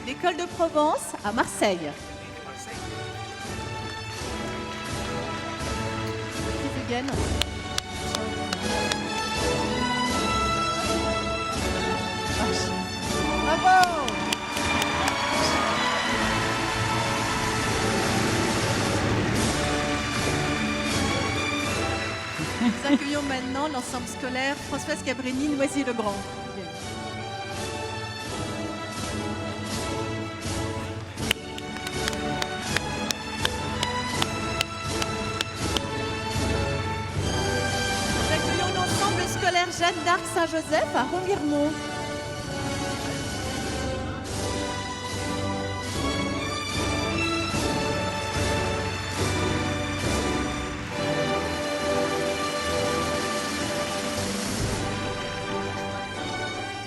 L'école de Provence à Marseille. Bravo! Nous accueillons maintenant l'ensemble scolaire Françoise Cabrini, Noisy-le-Grand. Jeanne d'Arc Saint-Joseph à Remiremont.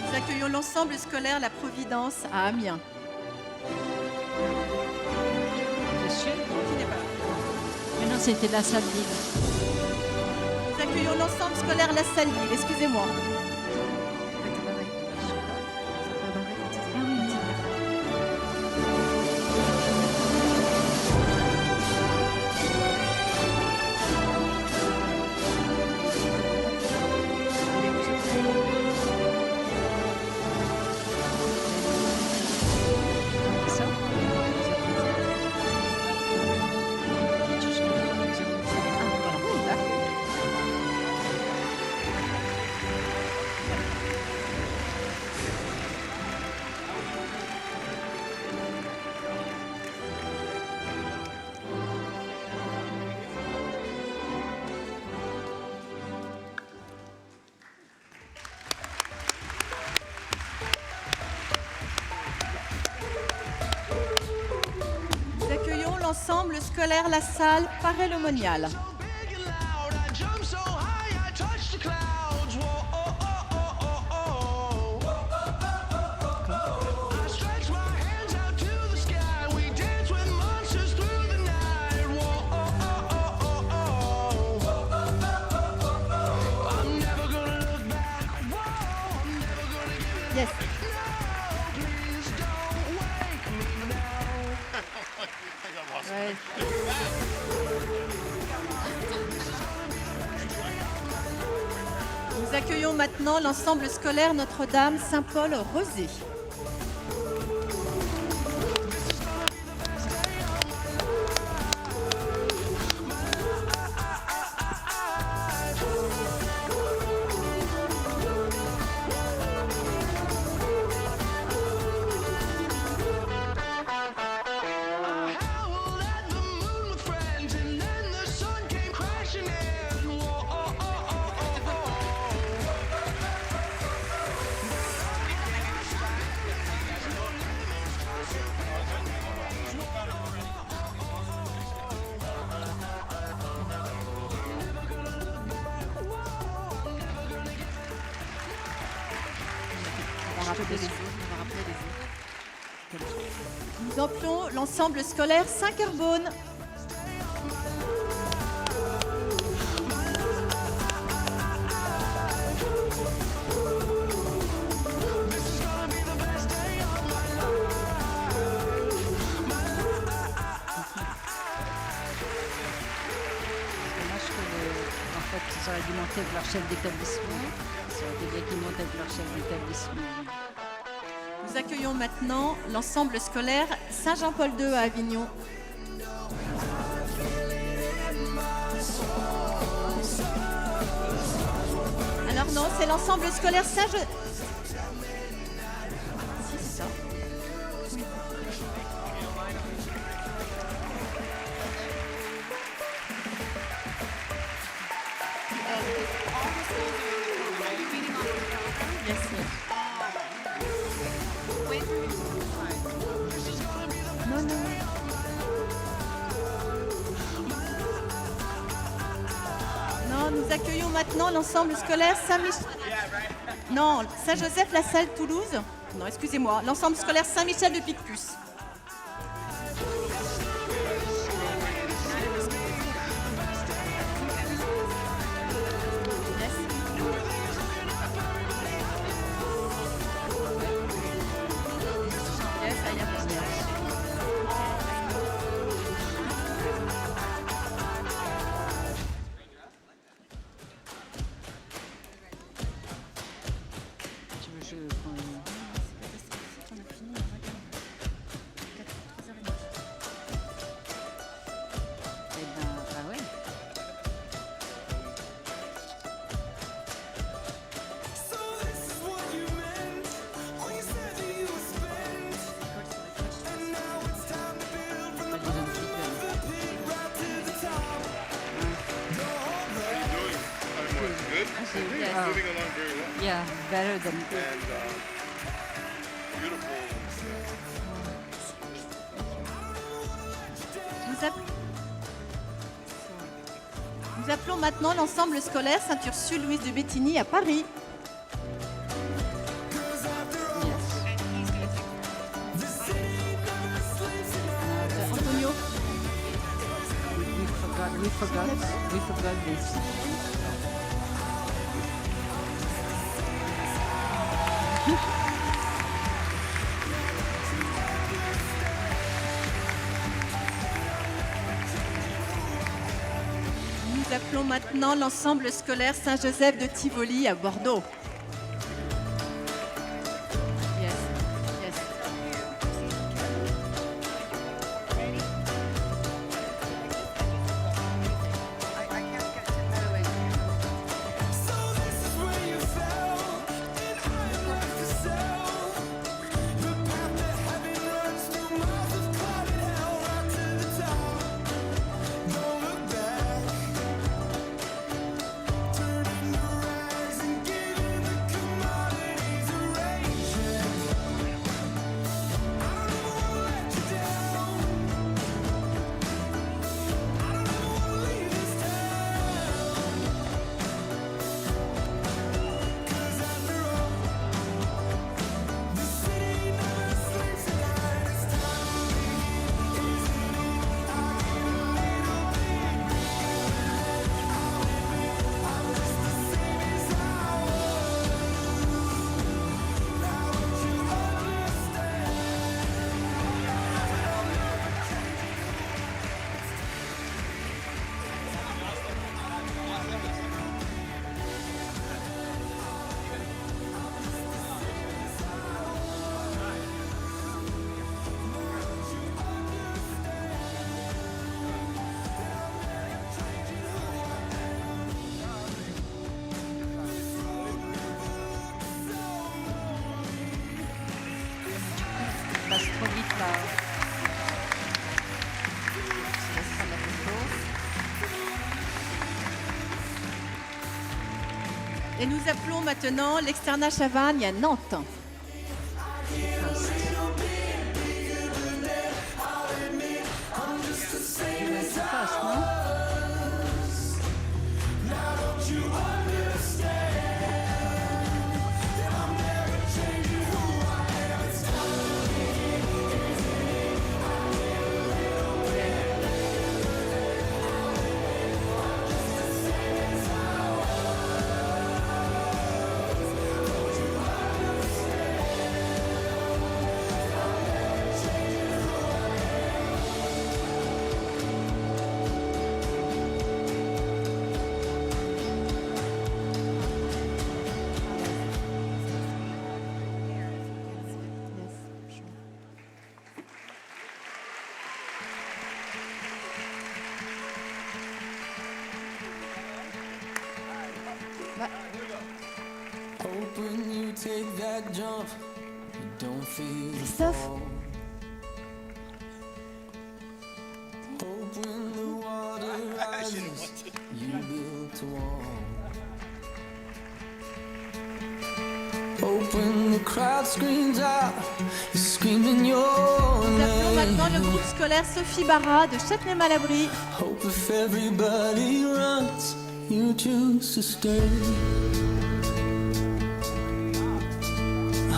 Nous accueillons l'ensemble scolaire La Providence à Amiens.
Monsieur, mais non, c'était la salle Lille.
Nous accueillons l'ensemble scolaire La Salle Lille, excusez-moi. Ensemble scolaire La Salle, Paray-le-Monial. Yes. Ouais. Nous accueillons maintenant l'ensemble scolaire Notre-Dame Saint-Paul-Rosé. Nous appelons l'ensemble scolaire Saint-Carbone.
Ils auraient dû monter avec leur chef d'établissement. Ils auraient bien qu'ils montent avec leur chef d'établissement.
Nous accueillons maintenant l'ensemble scolaire Saint-Jean-Paul II à Avignon. Alors non, c'est l'ensemble scolaire Saint-Je... Si, c'est ça. Oui. Yes, yes. Non, non. Non, nous accueillons maintenant l'ensemble scolaire Saint-Michel. Non, Saint-Joseph-la-Salle, Toulouse. Non, excusez-moi, l'ensemble scolaire Saint-Michel de Picpus.
Yeah, better than good.
Nous appelons maintenant l'ensemble scolaire Sainte-Ursule-Louise de Béthigny à Paris. Antonio.
We forgot this.
Nous appelons maintenant l'ensemble scolaire Saint-Joseph de Tivoli à Bordeaux. Yes, yes.
passe trop vite là. Je laisse prendre la photo.
Et nous appelons maintenant l'externat Chavagne à Nantes. Christophe. Nous appelons maintenant le groupe scolaire Sophie Barra de Châtenay-Malabry.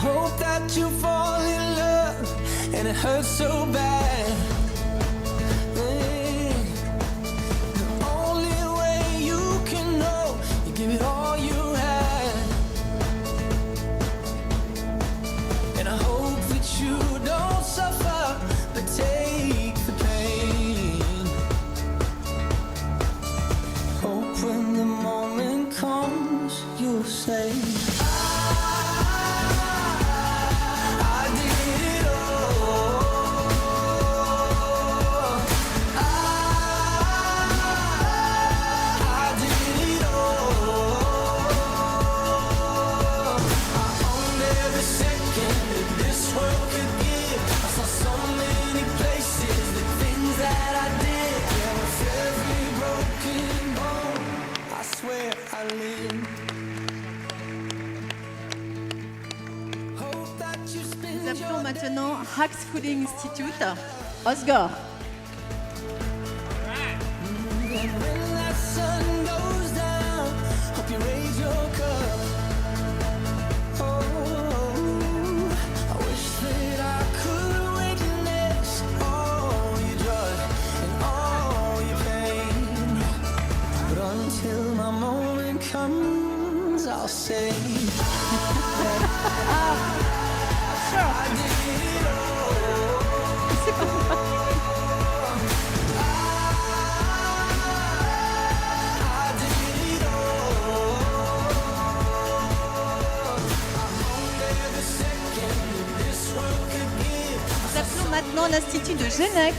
Hope that you fall in love and it hurts so bad. The only way you can know, you give it all you had. And I hope that you don't suffer, but take the pain. Hope when the moment comes, you'll say,
Nous appelons maintenant High School Institute, Osgore.
I'll say
Nous appelons maintenant l'Institut de Gennec.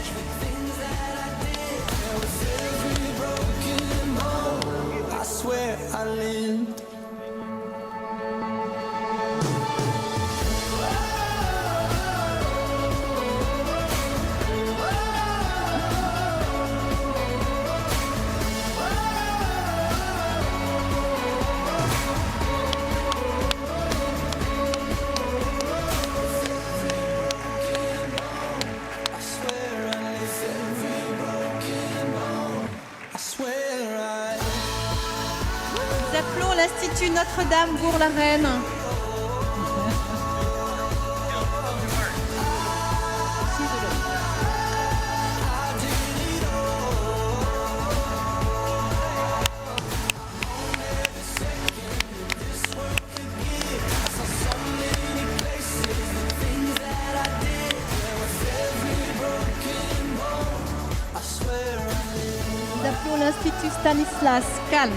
I swear I lived.
Nous appelons l'Institut Notre-Dame Bourg-la-Reine. Nous appelons l'Institut Stanislas Kahn.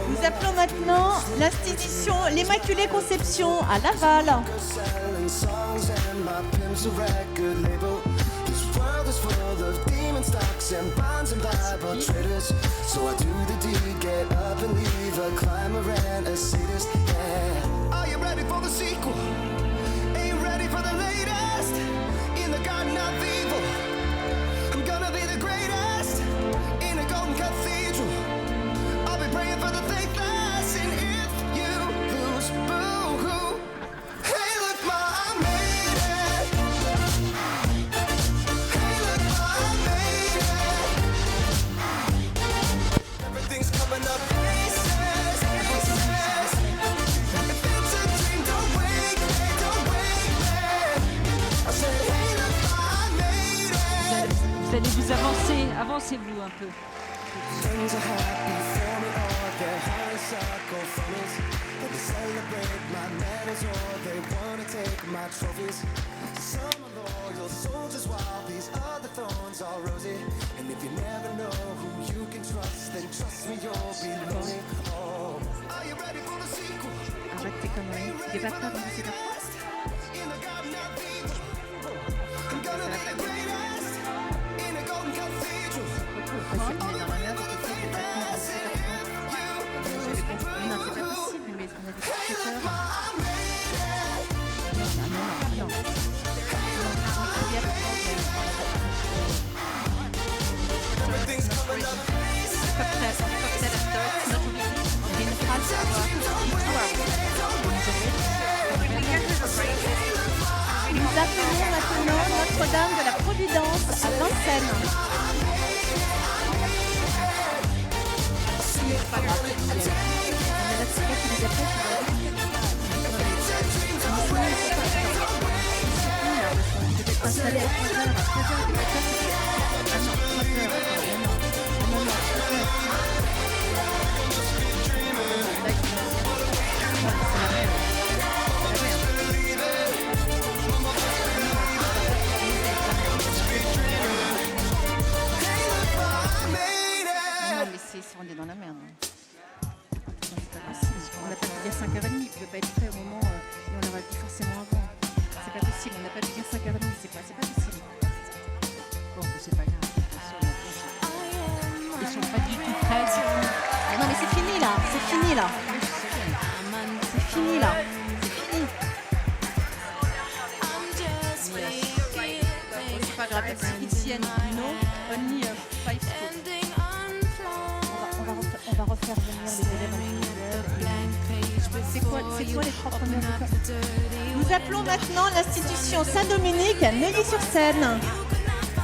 Nous appelons maintenant l'institution l'Immaculée Conception à Laval.
Vous allez vous avancer. Avancez-vous un peu.
Arrête tes conneries. Tu n'es pas prêt à commencer ta phrase? Nous appelons maintenant Notre-Dame de la Providence à Vincennes. C'est pas grave, on est dans la merde. On n'a pas dû dire 5h30, il ne peut pas être prêt au moment et on l'aurait dit forcément avant. C'est pas possible, on n'a pas dû dire 5h30, c'est pas possible.
Bon, c'est pas grave. Ils sont pas du tout prêts.
Non mais c'est fini là, c'est fini là. C'est fini là. C'est pas grave, it's the end, no, only 5 schools. On va refaire venir les élèves en C'est quoi les 3 premières écoles? Nous appelons maintenant l'institution Saint-Dominique à Neuilly-sur-Seine.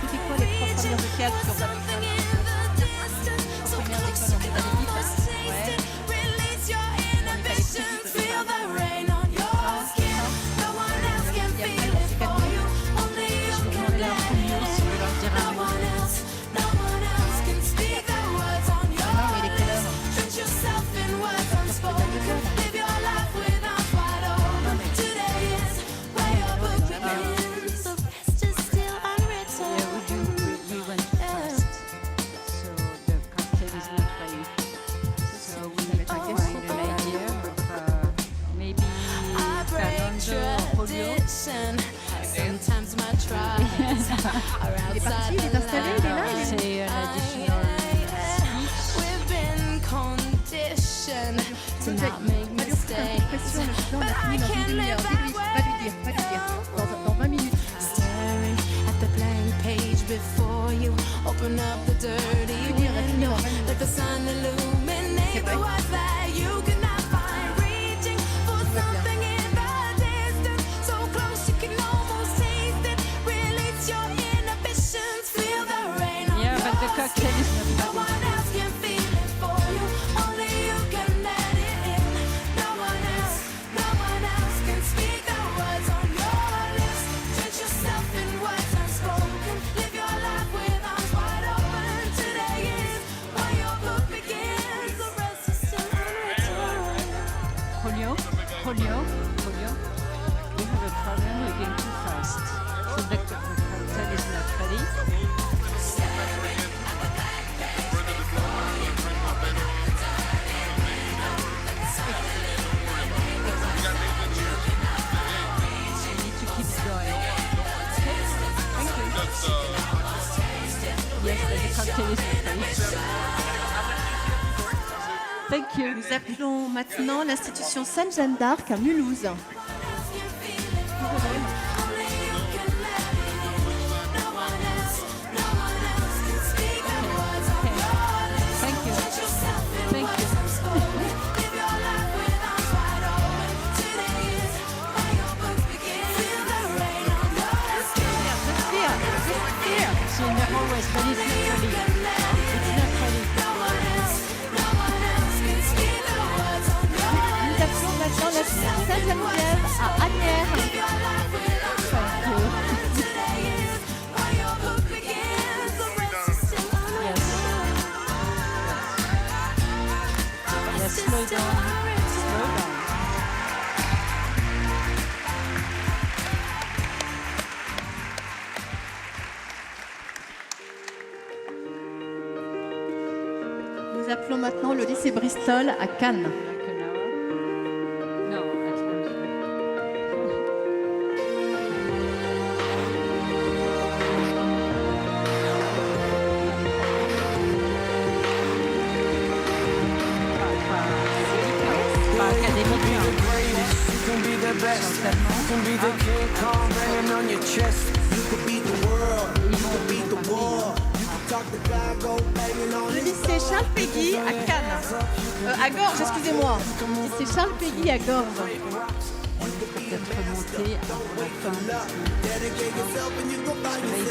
C'était quoi les 3 premières écoles sur la Il est parti, il est installé, il est là.
C'est un additional
dans 20 minutes.
Polio. We have a problem, we're going too fast. So the cocktail is not ready. We need to keep going. Thank you. Yes, the cocktail is not ready. Thank you.
Nous appelons maintenant l'institution Sainte-Jeanne d'Arc à Mulhouse. À Agnières.
Yeah, slow down. Slow down.
Nous appelons maintenant le lycée Bristol à Cannes. Le lycée Charles Péguy à Cannes. À Gorges, excusez-moi. Le lycée Charles Péguy à Gorges.
On peut peut-être remonter avant la fin. Parce que là, ils vont parler.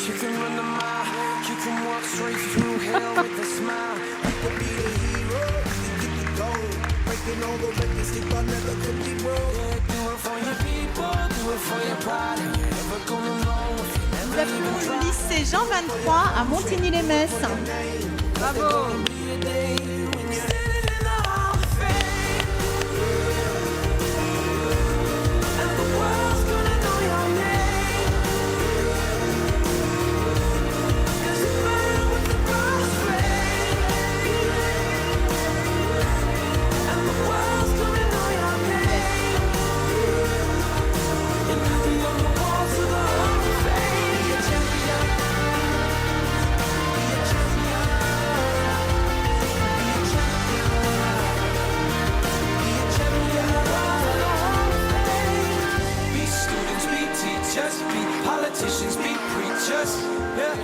You can run the mile, you can walk straight through hell with a smile. You could be the hero, you can get the gold. Breaking all the records, sleep I never could be broke. Yeah, do it for your people, do it for your pride. And you're never gonna know if you
Nous
never
appelons
gonna
le lycée Jean 23 à Montigny-les-Metz.
Bravo!
Politicians, be preachers, yeah.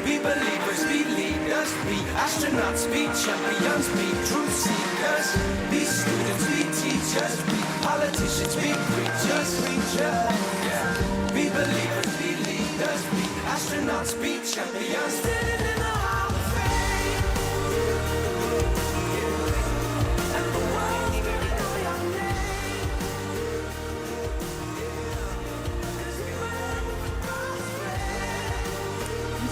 Be believers, be leaders, be astronauts, be champions, be truth seekers. Be students, be teachers, be politicians, be preachers, yeah. Be believers, be leaders, be astronauts, be champions. Standing in the Hall of Fame. And the world's gonna know your name.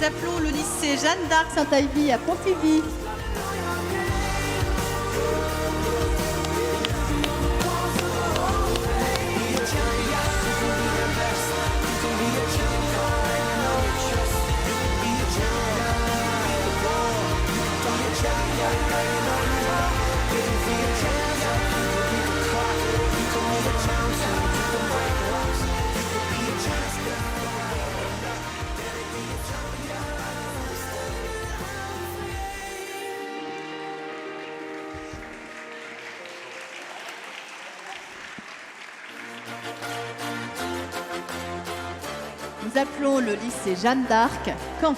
Nous appelons le lycée Jeanne d'Arc Saint-Ivy à Pontivy. Nous appelons le lycée Jeanne d'Arc, Caen.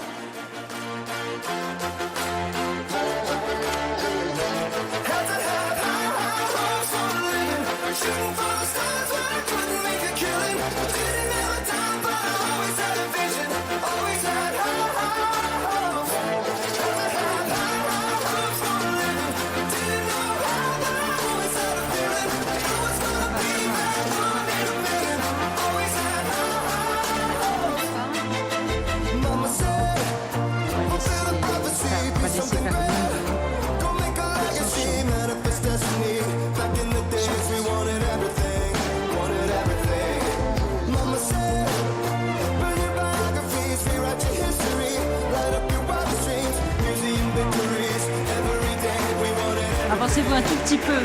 Avancez-vous un tout petit peu.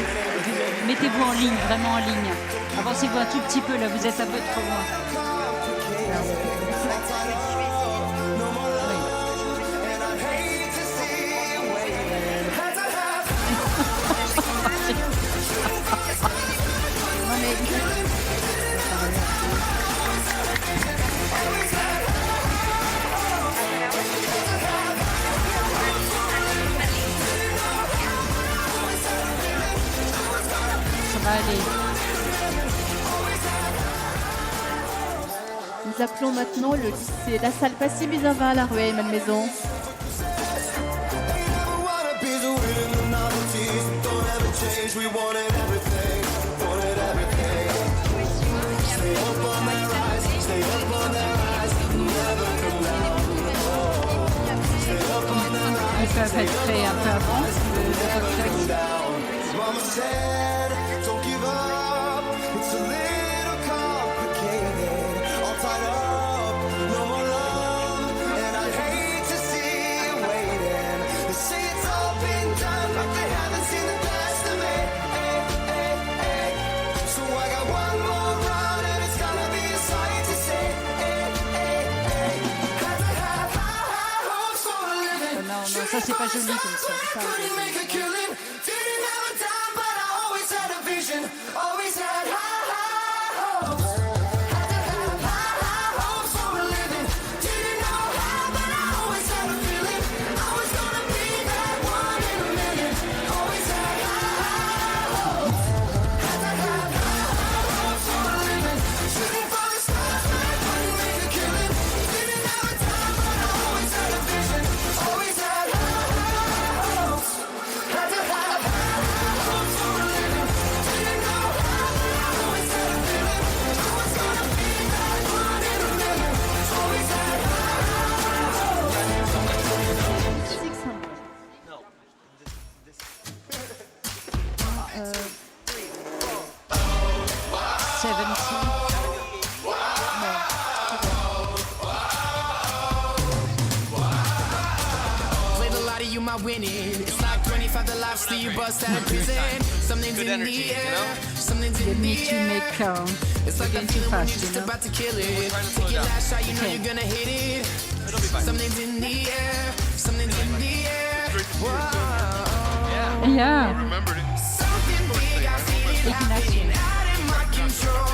Mettez-vous en ligne, vraiment en ligne. Avancez-vous un tout petit peu, là, vous êtes un peu trop loin. Ça va aller.
Nous appelons maintenant le lycée La Salle Passy-Bizava à la rue Malmaison.
Ils peuvent être faits un peu avant le recueil. Non, ça c'est pas joli comme ça.
Winning. It's like 25 the life still you bust out of prison. Something's in the air, something's in the air. It's like that feeling when you're just about to kill it. Take your last shot, you know you're gonna hit it. Something's in the air, something's in the air. Whoa.
Yeah.
Something big, I feel it happening out of my control.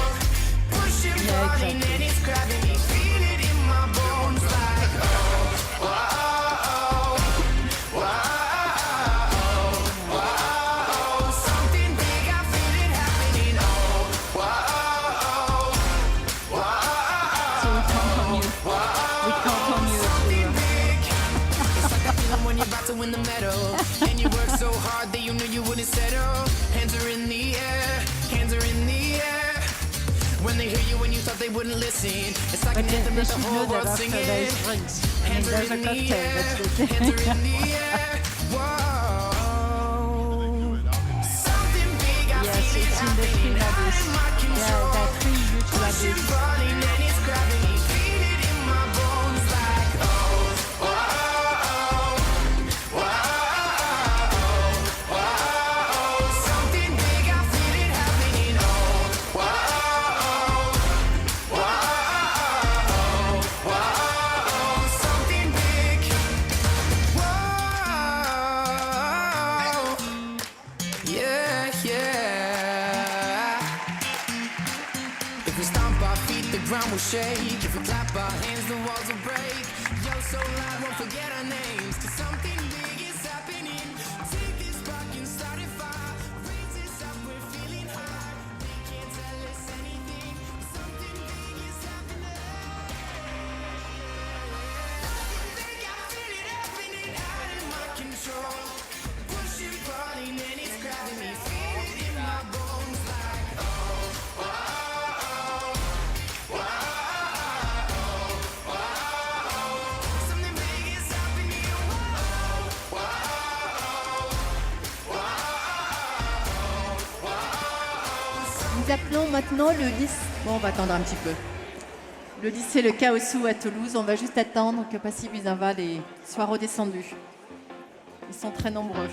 Pushing, falling, and it's grabbing me. Feel it in my bones like oh, wow. To win the medal, and you work so hard that you knew you wouldn't settle. Hands are in the air, hands are in the air. When they hear you, when you thought they wouldn't listen, it's like an anthem that the whole world's singing. Hands are in the air, hands are in the air. Whoa. Something big, I feel it happening out of my control. Pushing, falling, and it's grabbing me. Feel it in my bones like oh, oh. Will shake. If we clap our hands, the walls will break. Yo, so loud, won't forget our names. Cause something big is happening. Take this spark and start a fire. Raise this up, we're feeling high. They can't tell us anything. Something big is happening. Something big, I feel it happening out of my control. Pushing, falling, and it's grabbing me. Feel it in my bones like oh, oh.
Nous appelons maintenant le lycée. Bon, on va attendre un petit peu. Le lycée Le Caossou à Toulouse. On va juste attendre que Passy-Bizava soit redescendu. Ils sont très nombreux.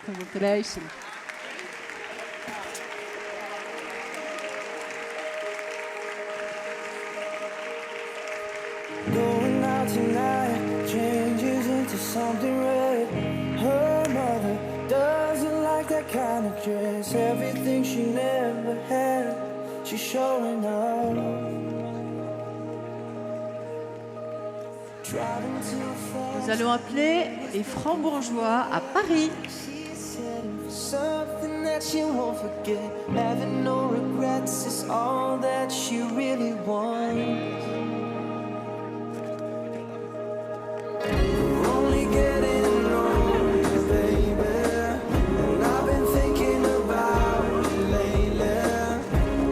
Congratulations.
Going out tonight changes into something red. Her mother doesn't like that kind of dress. Everything she never had, she's showing off.
Nous allons appeler les Francs-Bourgeois à Paris.
Something that she won't forget. Having no regrets is all that she really wants. We're only getting older, baby, and I've been thinking about it lately.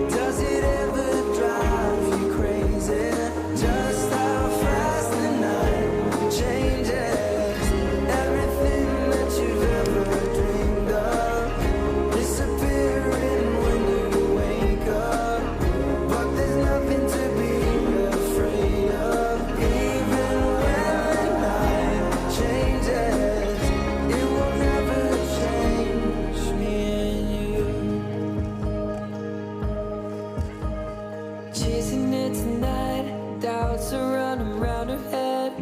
Does it ever drive you crazy? Just how fast the night changes. Everything that you've ever dreamed of disappearing when you wake up. But there's nothing to be afraid of. Even when the night changes, it will never change me and you. Chasing it tonight, doubts are running round her head.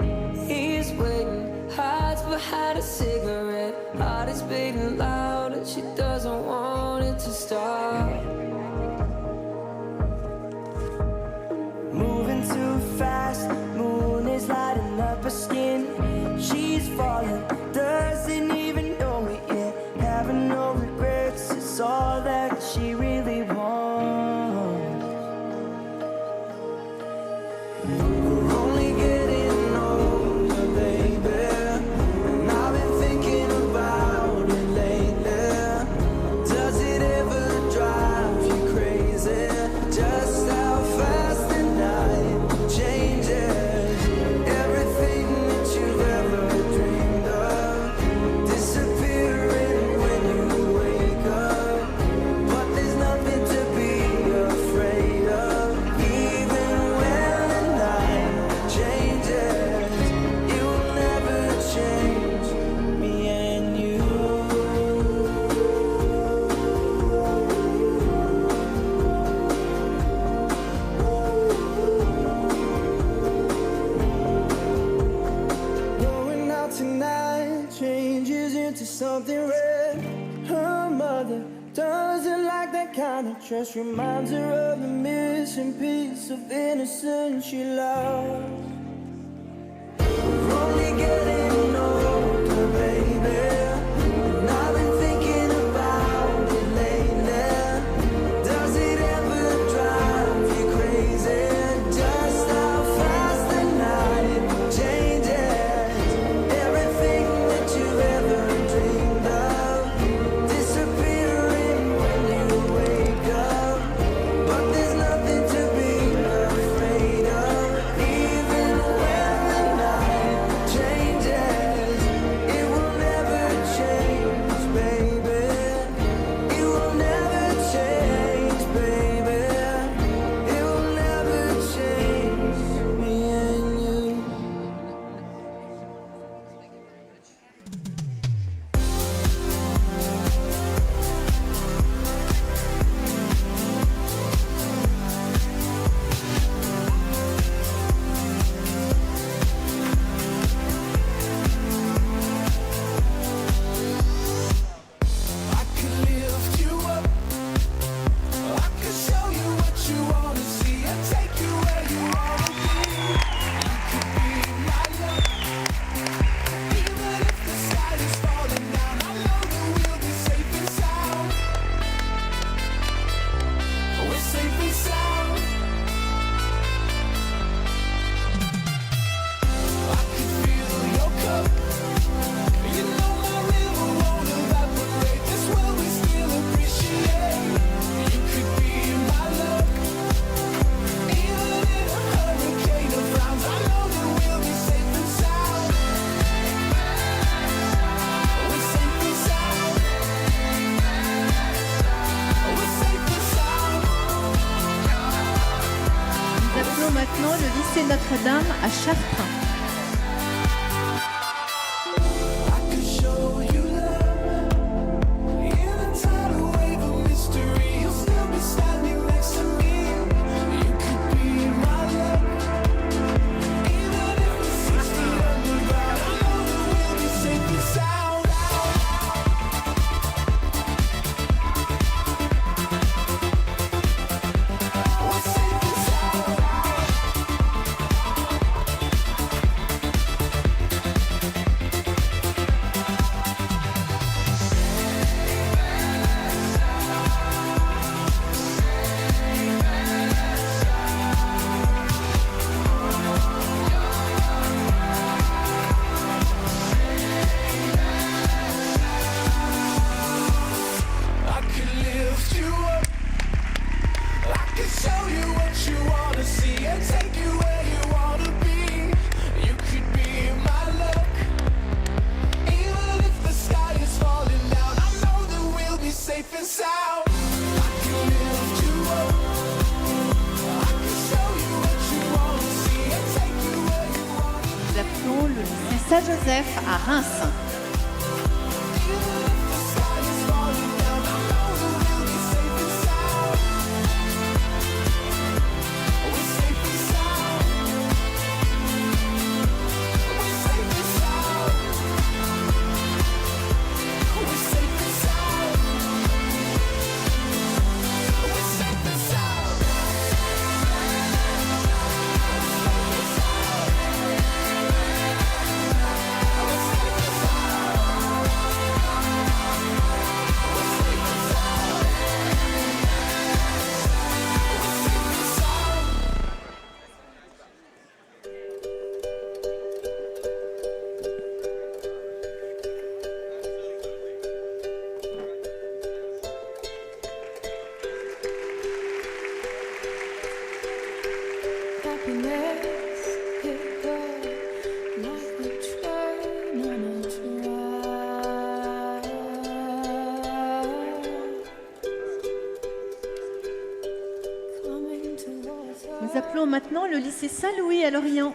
He's waiting, hides behind a cigarette. Heart is beating loud and she doesn't want it to stop. Moving too fast, moon is lighting up her skin. She's falling, doesn't even know it yet. Having no regrets is all that she really wants. We're only getting older, baby, and I've been thinking about it lately. Does it ever drive you crazy? Just how fast the night changes. Everything that you've ever dreamed of disappearing when you wake up. But there's nothing to be afraid of. Even when the night changes, it will never change me and you. Going out tonight changes into something red. Her mother doesn't like that kind of dress. Reminds her of the missing piece of innocence she lost. We're only getting older, baby, and I've been thinking about it lately. Does it ever drive you crazy? Just how fast the night changes. Everything that you've ever dreamed of disappearing when you wake up. But there's nothing to be afraid of. Even when the night changes, it will never change, baby. It will never change, baby. It will never change me and you. I could lift you up. I could show you what you wanna see and take you where you wanna be. You could be my love. Even if the sky is falling down, I know that we'll be safe and sound. We're safe and sound. I can feel your cup. You know my river won't evaporate. This world we still appreciate. You could be my love. Even in a hurricane of frowns, I know that we'll be safe and sound. We're safe and sound. We're safe and sound.
Nous appelons maintenant le lycée Notre-Dame à Chartres.
I could show you love.
Joseph à Reims. Nous appelons maintenant le lycée Saint-Louis à Lorient.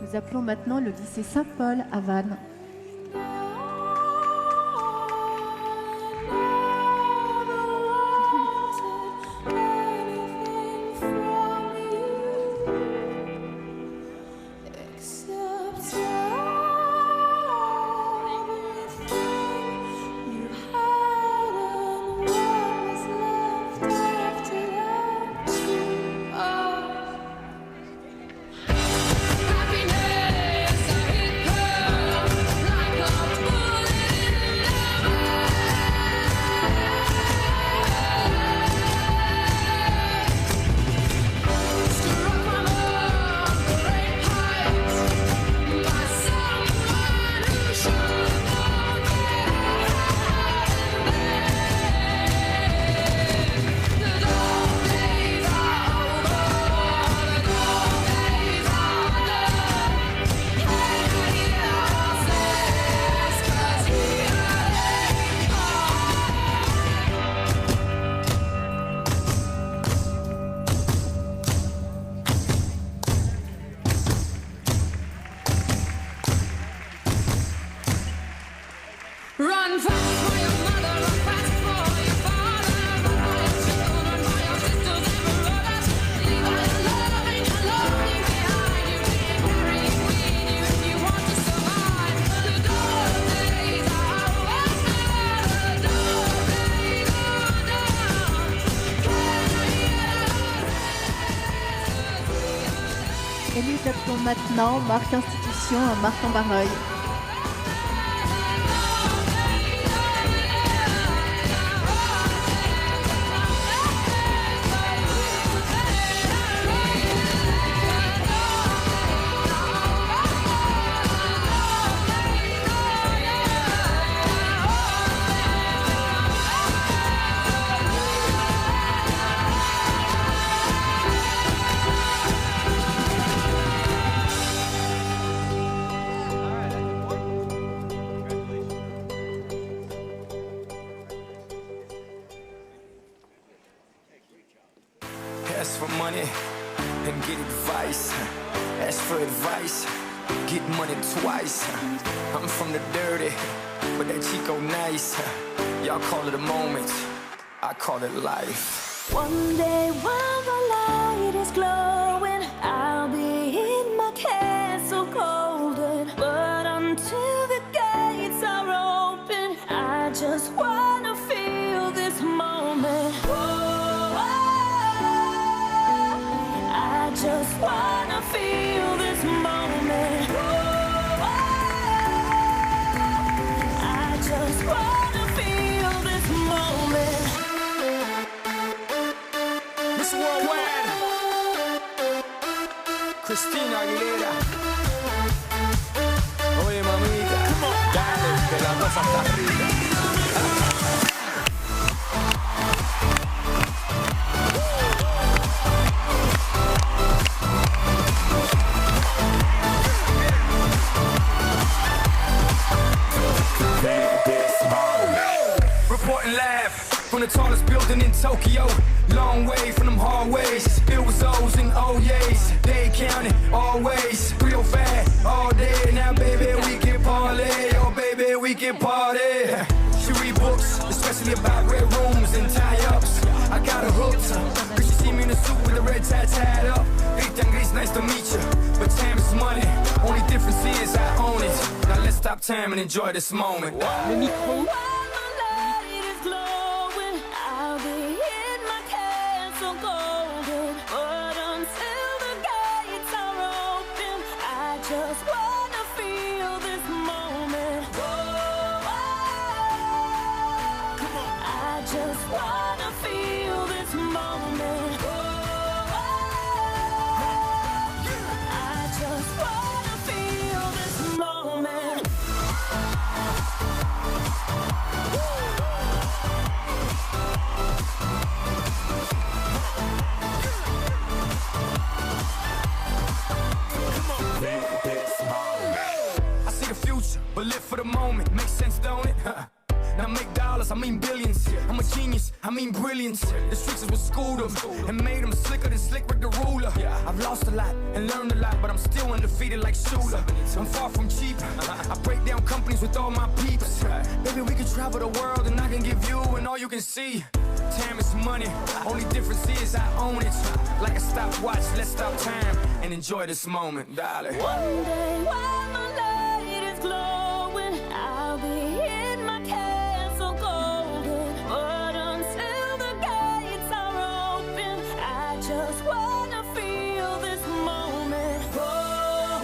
Nous appelons maintenant le lycée Saint-Paul à Vannes. Et nous appelons maintenant marque institution à Marc-en-Barreuil.
Ask for money and get advice. Ask for advice get money twice. I'm from the dirty, but that Chico nice. Y'all call it a moment, I call it life.
One day while the light is glowing, I'll be in my castle golden. But until the gates are open, I just wanna feel this moment. Whoa, I just wanna feel this moment. Whoa, I just wanna feel this moment.
Miss Worldwide, Christina Aguilera. Oye mamita, dale, que la cosa está rica. Reporting live from the tallest building in Tokyo. Long way from them hallways. It was O's and O's. They counted always. 305 all day. Now baby we can parlay. Oh baby we can party. She read books, especially about red rooms and tie-ups. I got her hooked, cause she see me in a suit with the red tie tied up. Gris, nice to meet you, but time is money. Only difference is I own it. Now let's stop time and enjoy this moment.
Le micro.
But live for the moment, makes sense, don't it? Now make dollars, I mean billions. I'm a genius, I mean brilliance. The streets is what schooled them and made them slicker than Slick Rick the ruler. I've lost a lot and learned a lot, but I'm still undefeated like Shula. I'm far from cheap, I break down companies with all my peeps. Baby, we can travel the world and I can give you and all you can see. Time is money, only difference is I own it. Like a stopwatch, let's stop time and enjoy this moment, darling.
One day while my light is glowing, I'll be in my castle golden. But until the gates are open, I just wanna feel this moment. Oh,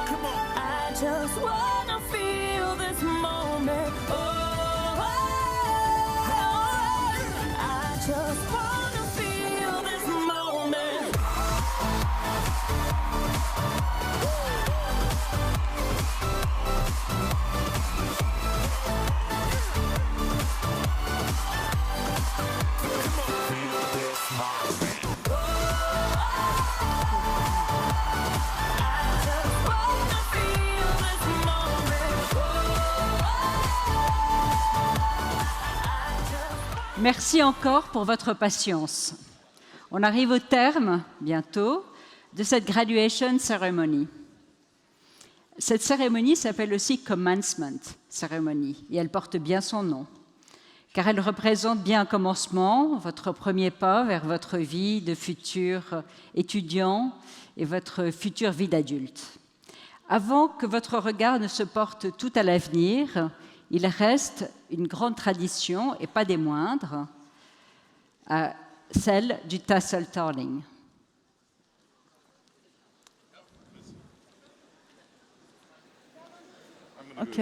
come on. I just wanna feel this moment. Oh, I just wanna feel this moment.
Merci encore pour votre patience. On arrive au terme, bientôt, de cette graduation ceremony. Cette cérémonie s'appelle aussi Commencement Ceremony, et elle porte bien son nom, car elle représente bien un commencement, votre premier pas vers votre vie de futur étudiant et votre future vie d'adulte. Avant que votre regard ne se porte tout à l'avenir, il reste une grande tradition, et pas des moindres, celle du tassel turning.
Ok,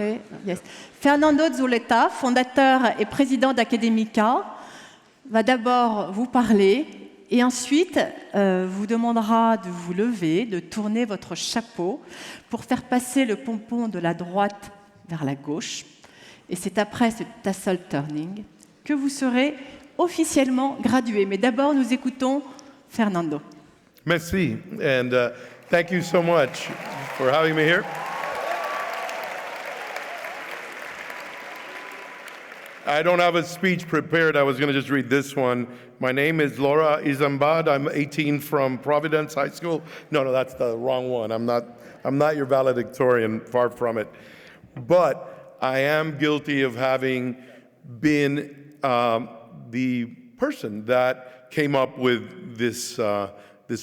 yes. Fernando Zuleta, fondateur et président d'Academica, va d'abord vous parler et ensuite vous demandera de vous lever, de tourner votre chapeau pour faire passer le pompon de la droite vers la gauche. Et c'est après ce tassel turning que vous serez officiellement gradué. Mais d'abord, nous écoutons Fernando.
Merci, and thank you so much for having me here. I don't have a speech prepared. I was going to just read this one. My name is Laura Izambad. I'm 18 from Providence High School. No, that's the wrong one. I'm not your valedictorian, far from it. But I am guilty of having been the person that came up with this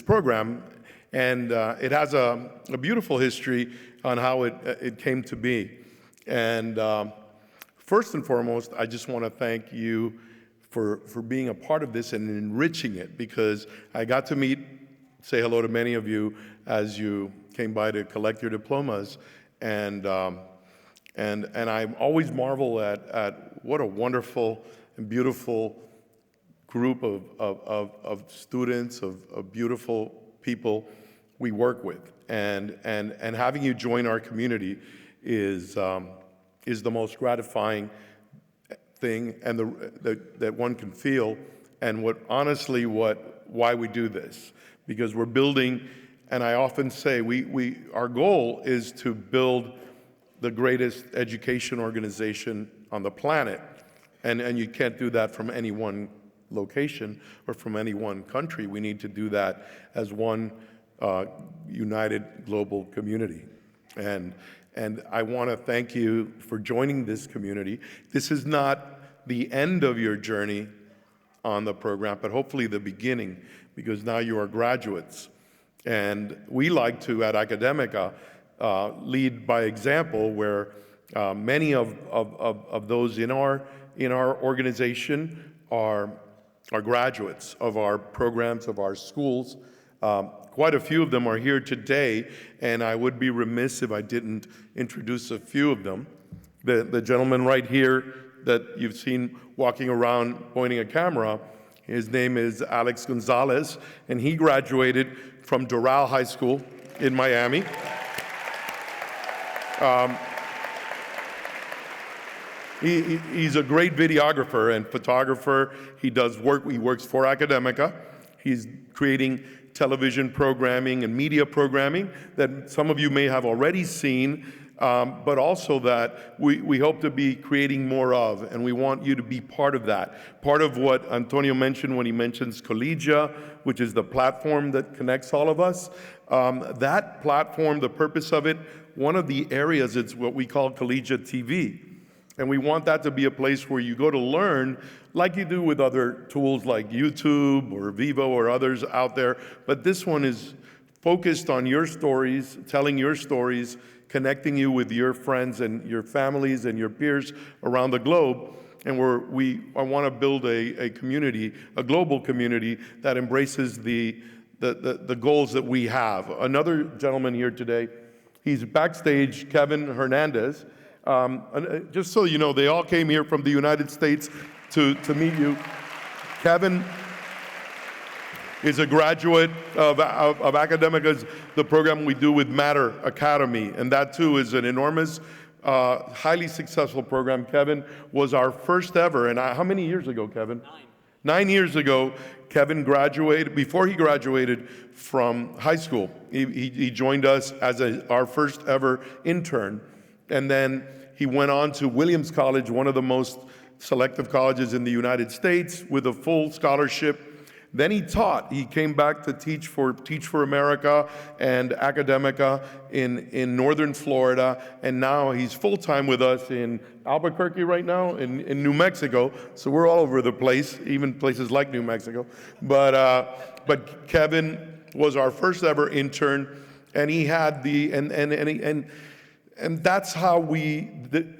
program, and it has a beautiful history on how it came to be. And first and foremost, I just want to thank you for being a part of this and enriching it, because I got to say hello to many of you as you came by to collect your diplomas, and I always marvel at what a wonderful and beautiful group of students, of beautiful people we work with, and having you join our community is the most gratifying thing, and that one can feel, and why we do this, because we're building. And I often say our goal is to build the greatest education organization on the planet, and you can't do that from any one location or from any one country. We need to do that as one united global community. And I want to thank you for joining this community. This is not the end of your journey on the program, but hopefully the beginning, because now you are graduates. And we like to, at Academica, lead by example, where many of those in our organization are graduates of our programs, of our schools. Quite a few of them are here today, and I would be remiss if I didn't introduce a few of them. The gentleman right here that you've seen walking around pointing a camera, his name is Alex Gonzalez, and he graduated from Doral High School in Miami. He's a great videographer and photographer. He works for Academica. He's creating television programming and media programming that some of you may have already seen, but also that we hope to be creating more of, and we want you to be part of that. Part of what Antonio mentioned when he mentions Collegia, which is the platform that connects all of us. That platform, the purpose of it, one of the areas, it's what we call Collegia TV. And we want that to be a place where you go to learn, like you do with other tools like YouTube or Vivo or others out there. But this one is focused on your stories, telling your stories, connecting you with your friends and your families and your peers around the globe. And I want to build a community, a global community that embraces the goals that we have. Another gentleman here today, he's backstage, Kevin Hernandez. Just so you know, they all came here from the United States to meet you. Kevin is a graduate of Academica's, the program we do with Matter Academy, and that too is an enormous, highly successful program. Kevin was our first ever, and how many years ago, Kevin? 9 years ago, Kevin graduated. Before he graduated from high school, he joined us as our first ever intern, and then he went on to Williams College, one of the most selective colleges in the United States, with a full scholarship. Then he taught. He came back to teach for America and Academica in northern Florida, and now he's full-time with us in Albuquerque right now, in New Mexico. So we're all over the place, even places like New Mexico. But Kevin was our first ever intern, and he had and that's how we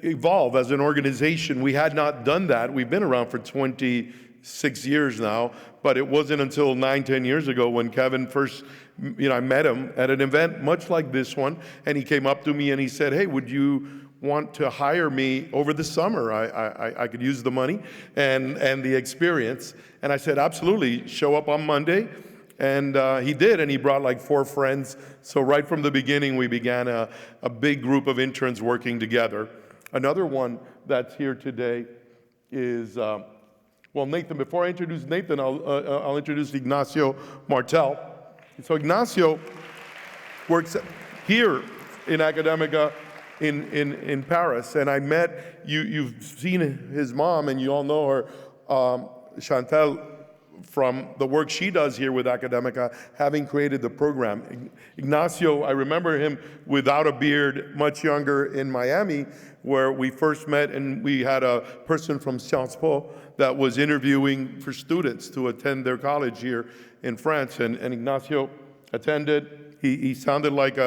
evolve as an organization. We had not done that. We've been around for 26 years now, but it wasn't until 9-10 years ago when Kevin first, I met him at an event much like this one, and he came up to me and he said, "Hey, would you want to hire me over the summer? I could use the money and the experience." And I said, "Absolutely, show up on Monday." And he did, and he brought like 4 friends. So right from the beginning, we began a big group of interns working together. Another one that's here today is, Nathan. Before I introduce Nathan, I'll introduce Ignacio Martel. So Ignacio works here in Academica in Paris, and I met, you've seen his mom, and you all know her, Chantal, from the work she does here with Academica, having created the program. Ignacio, I remember him without a beard, much younger, in Miami, where we first met, and we had a person from Sciences Po that was interviewing for students to attend their college here in France, and Ignacio attended. He sounded like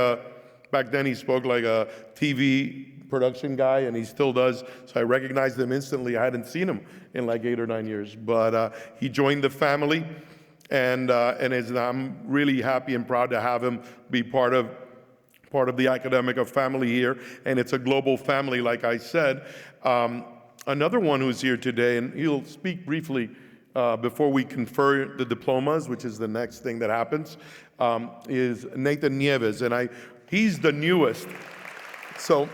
back then he spoke like a TV production guy, and he still does, so I recognized him instantly. I hadn't seen him in like 8 or 9 years, but he joined the family, and I'm really happy and proud to have him be part of the Academica family here, and it's a global family, like I said. Another one who's here today, and he'll speak briefly before we confer the diplomas, which is the next thing that happens, is Nathan Nieves, and he's the newest. So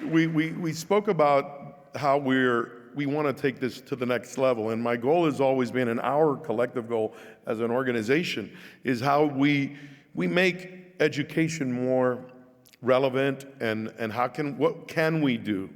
we spoke about how we want to take this to the next level, and my goal has always been, and our collective goal as an organization, is how we make education more relevant, and what can we do,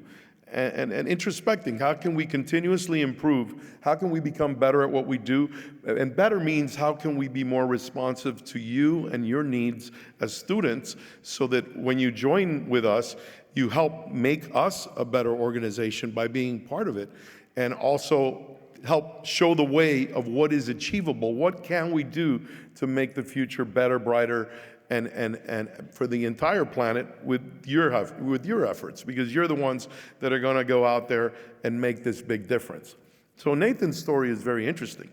and introspecting, how can we continuously improve, how can we become better at what we do, and better means how can we be more responsive to you and your needs as students, so that when you join with us, you help make us a better organization by being part of it, and also help show the way of what is achievable, what can we do to make the future better, brighter, and for the entire planet with your efforts, because you're the ones that are going to go out there and make this big difference. So Nathan's story is very interesting,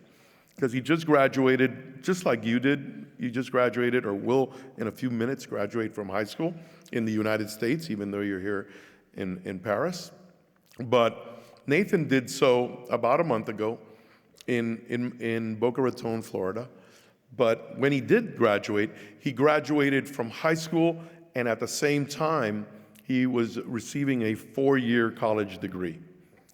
because he just graduated, just like you did. You just graduated, or will in a few minutes graduate from high school in the United States, even though you're here in Paris. But Nathan did so about a month ago in Boca Raton, Florida. But when he did graduate, he graduated from high school, and at the same time, he was receiving a 4-year college degree.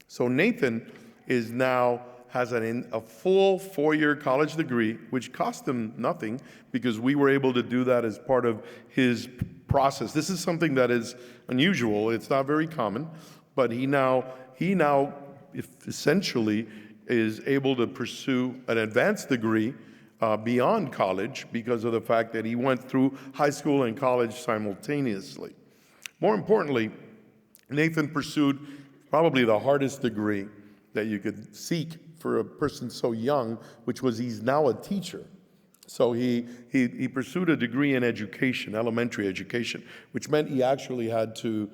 So Nathan has a full 4-year college degree, which cost him nothing, because we were able to do that as part of his process. This is something that is unusual. It's not very common, but he now essentially is able to pursue an advanced degree beyond college, because of the fact that he went through high school and college simultaneously. More importantly, Nathan pursued probably the hardest degree that you could seek for a person so young, which was he's now a teacher. So he pursued a degree in education, elementary education, which meant he actually had to,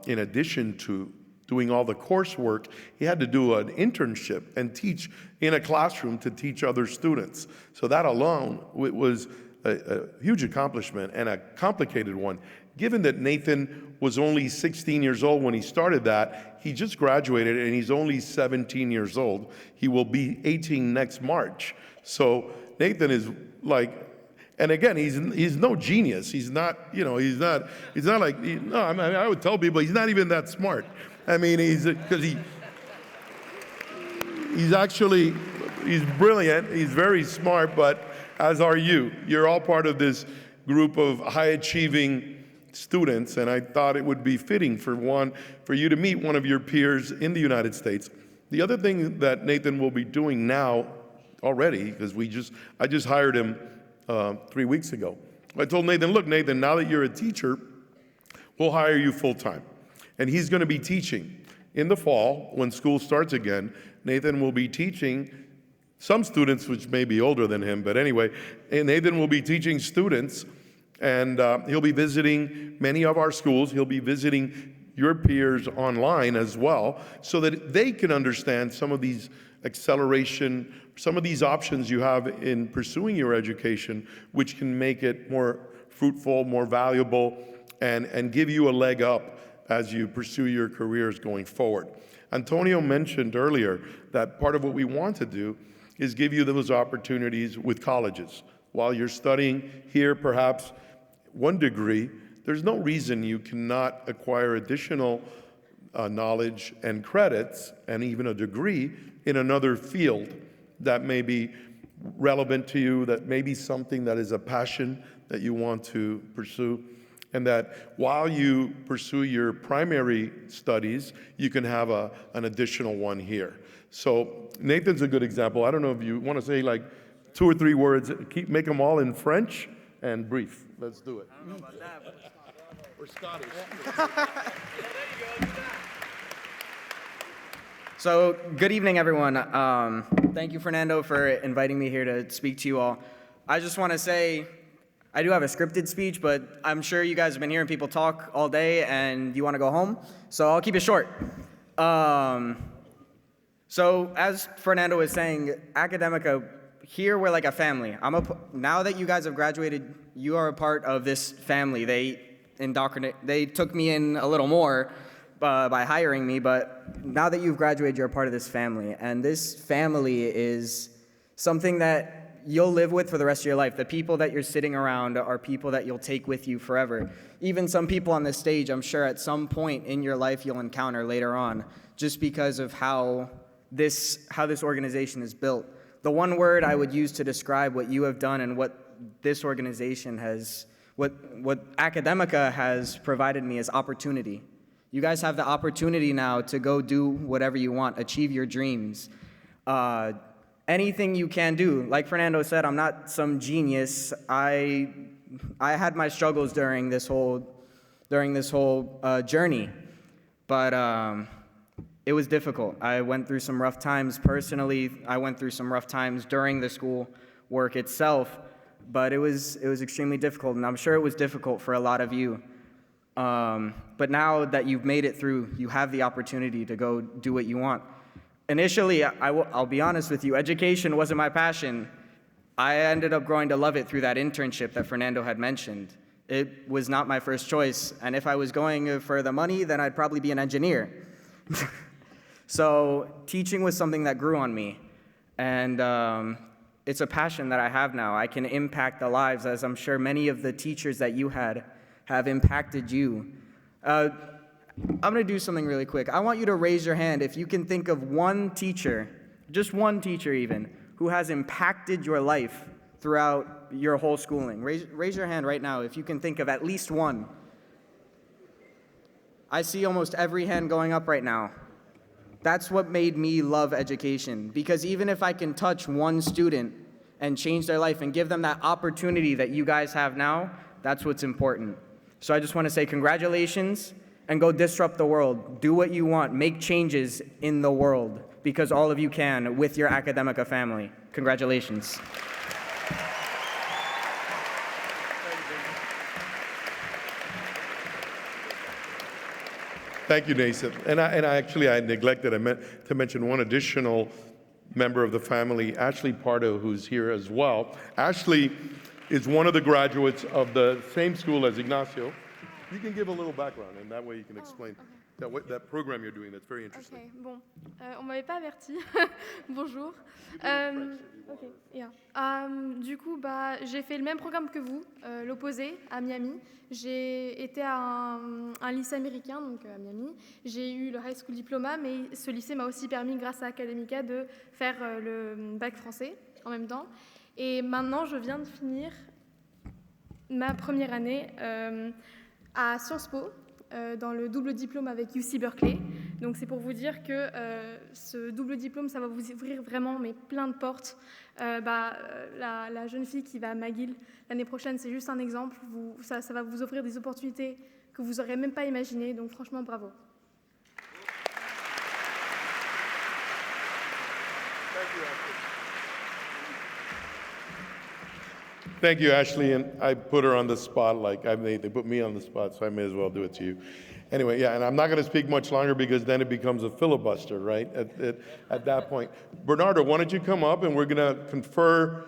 in addition to doing all the coursework, he had to do an internship and teach in a classroom to teach other students. So that alone was a huge accomplishment and a complicated one. Given that Nathan was only 16 years old when he started that, he just graduated and he's only 17 years old. He will be 18 next March. So Nathan is like, and again, he's no genius. He's not, he's not like, no, I mean, I would tell people he's not even that smart. I mean, he's brilliant, he's very smart, but as are you. You're all part of this group of high-achieving students, and I thought it would be fitting for you to meet one of your peers in the United States. The other thing that Nathan will be doing now already, because I just hired him 3 weeks ago. I told Nathan, look, Nathan, now that you're a teacher, we'll hire you full-time. And he's going to be teaching. In the fall, when school starts again, Nathan will be teaching some students, which may be older than him, but anyway, and Nathan will be teaching students, and he'll be visiting many of our schools. He'll be visiting your peers online as well, so that they can understand some of these acceleration, some of these options you have in pursuing your education, which can make it more fruitful, more valuable, and give you a leg up as you pursue your careers going forward. Antonio mentioned earlier that part of what we want to do is give you those opportunities with colleges. While you're studying here, perhaps one degree, there's no reason you cannot acquire additional knowledge and credits, and even a degree in another field that may be relevant to you, that may be something that is a passion that you want to pursue, and that while you pursue your primary studies, you can have an additional one here. So Nathan's a good example. I don't know if you want to say like 2 or 3 words, make them all in French and brief. Let's do it.
I don't know about that, but
we're Scottish.
So, good evening, everyone. Thank you, Fernando, for inviting me here to speak to you all. I just want to say, I do have a scripted speech, but I'm sure you guys have been hearing people talk all day and you want to go home, so I'll keep it short. So, as Fernando was saying, Academica, here we're like a family. Now that you guys have graduated, you are a part of this family. They took me in a little more by hiring me, but now that you've graduated, you're a part of this family. And this family is something that you'll live with for the rest of your life. The people that you're sitting around are people that you'll take with you forever. Even some people on this stage, I'm sure at some point in your life you'll encounter later on, just because of how this organization is built. The one word I would use to describe what you have done and what this organization has, what Academica has provided me is opportunity. You guys have the opportunity now to go do whatever you want, achieve your dreams. Anything you can do. Like Fernando said, I'm not some genius. I had my struggles during this whole journey, but it was difficult. I went through some rough times personally. I went through some rough times during the school work itself, but it was extremely difficult, and I'm sure it was difficult for a lot of you. But now that you've made it through, you have the opportunity to go do what you want. Initially, I'll be honest with you, education wasn't my passion. I ended up growing to love it through that internship that Fernando had mentioned. It was not my first choice, and if I was going for the money, then I'd probably be an engineer. So teaching was something that grew on me, and it's a passion that I have now. I can impact the lives, as I'm sure many of the teachers that you had have impacted you. I'm going to do something really quick. I want you to raise your hand if you can think of one teacher, just one teacher even, who has impacted your life throughout your whole schooling. Raise your hand right now if you can think of at least one. I see almost every hand going up right now. That's what made me love education, because even if I can touch one student and change their life and give them that opportunity that you guys have now, that's what's important. So I just want to say congratulations, and go disrupt the world. Do what you want. Make changes in the world, because all of you can with your Academica family. Congratulations.
Thank you, Nathan. And I neglected, I meant to mention one additional member of the family, Ashley Pardo, who's here as well. Ashley is one of the graduates of the same school as Ignacio. You can give a little background, and that way you can explain that program you're doing. That's very interesting.
Okay, bon. On m'avait pas averti. Bonjour. Okay, yeah. Du coup, j'ai fait le même programme que vous, l'opposé, à Miami. J'ai été à un lycée américain, donc à Miami. J'ai eu le High School Diploma, mais ce lycée m'a aussi permis, grâce à Academica, de faire le bac français en même temps. Et maintenant, je viens de finir ma première année à Sciences Po, dans le double diplôme avec UC Berkeley. Donc c'est pour vous dire que ce double diplôme, ça va vous ouvrir vraiment plein de portes. La jeune fille qui va à McGill l'année prochaine, c'est juste un exemple. Ça va vous offrir des opportunités que vous n'aurez même pas imaginées. Donc franchement, bravo.
Thank you, Ashley, and I put her on the spot they put me on the spot, so I may as well do it to you. Anyway, yeah, and I'm not going to speak much longer because then it becomes a filibuster, right, at that point. Bernardo, why don't you come up, and we're going to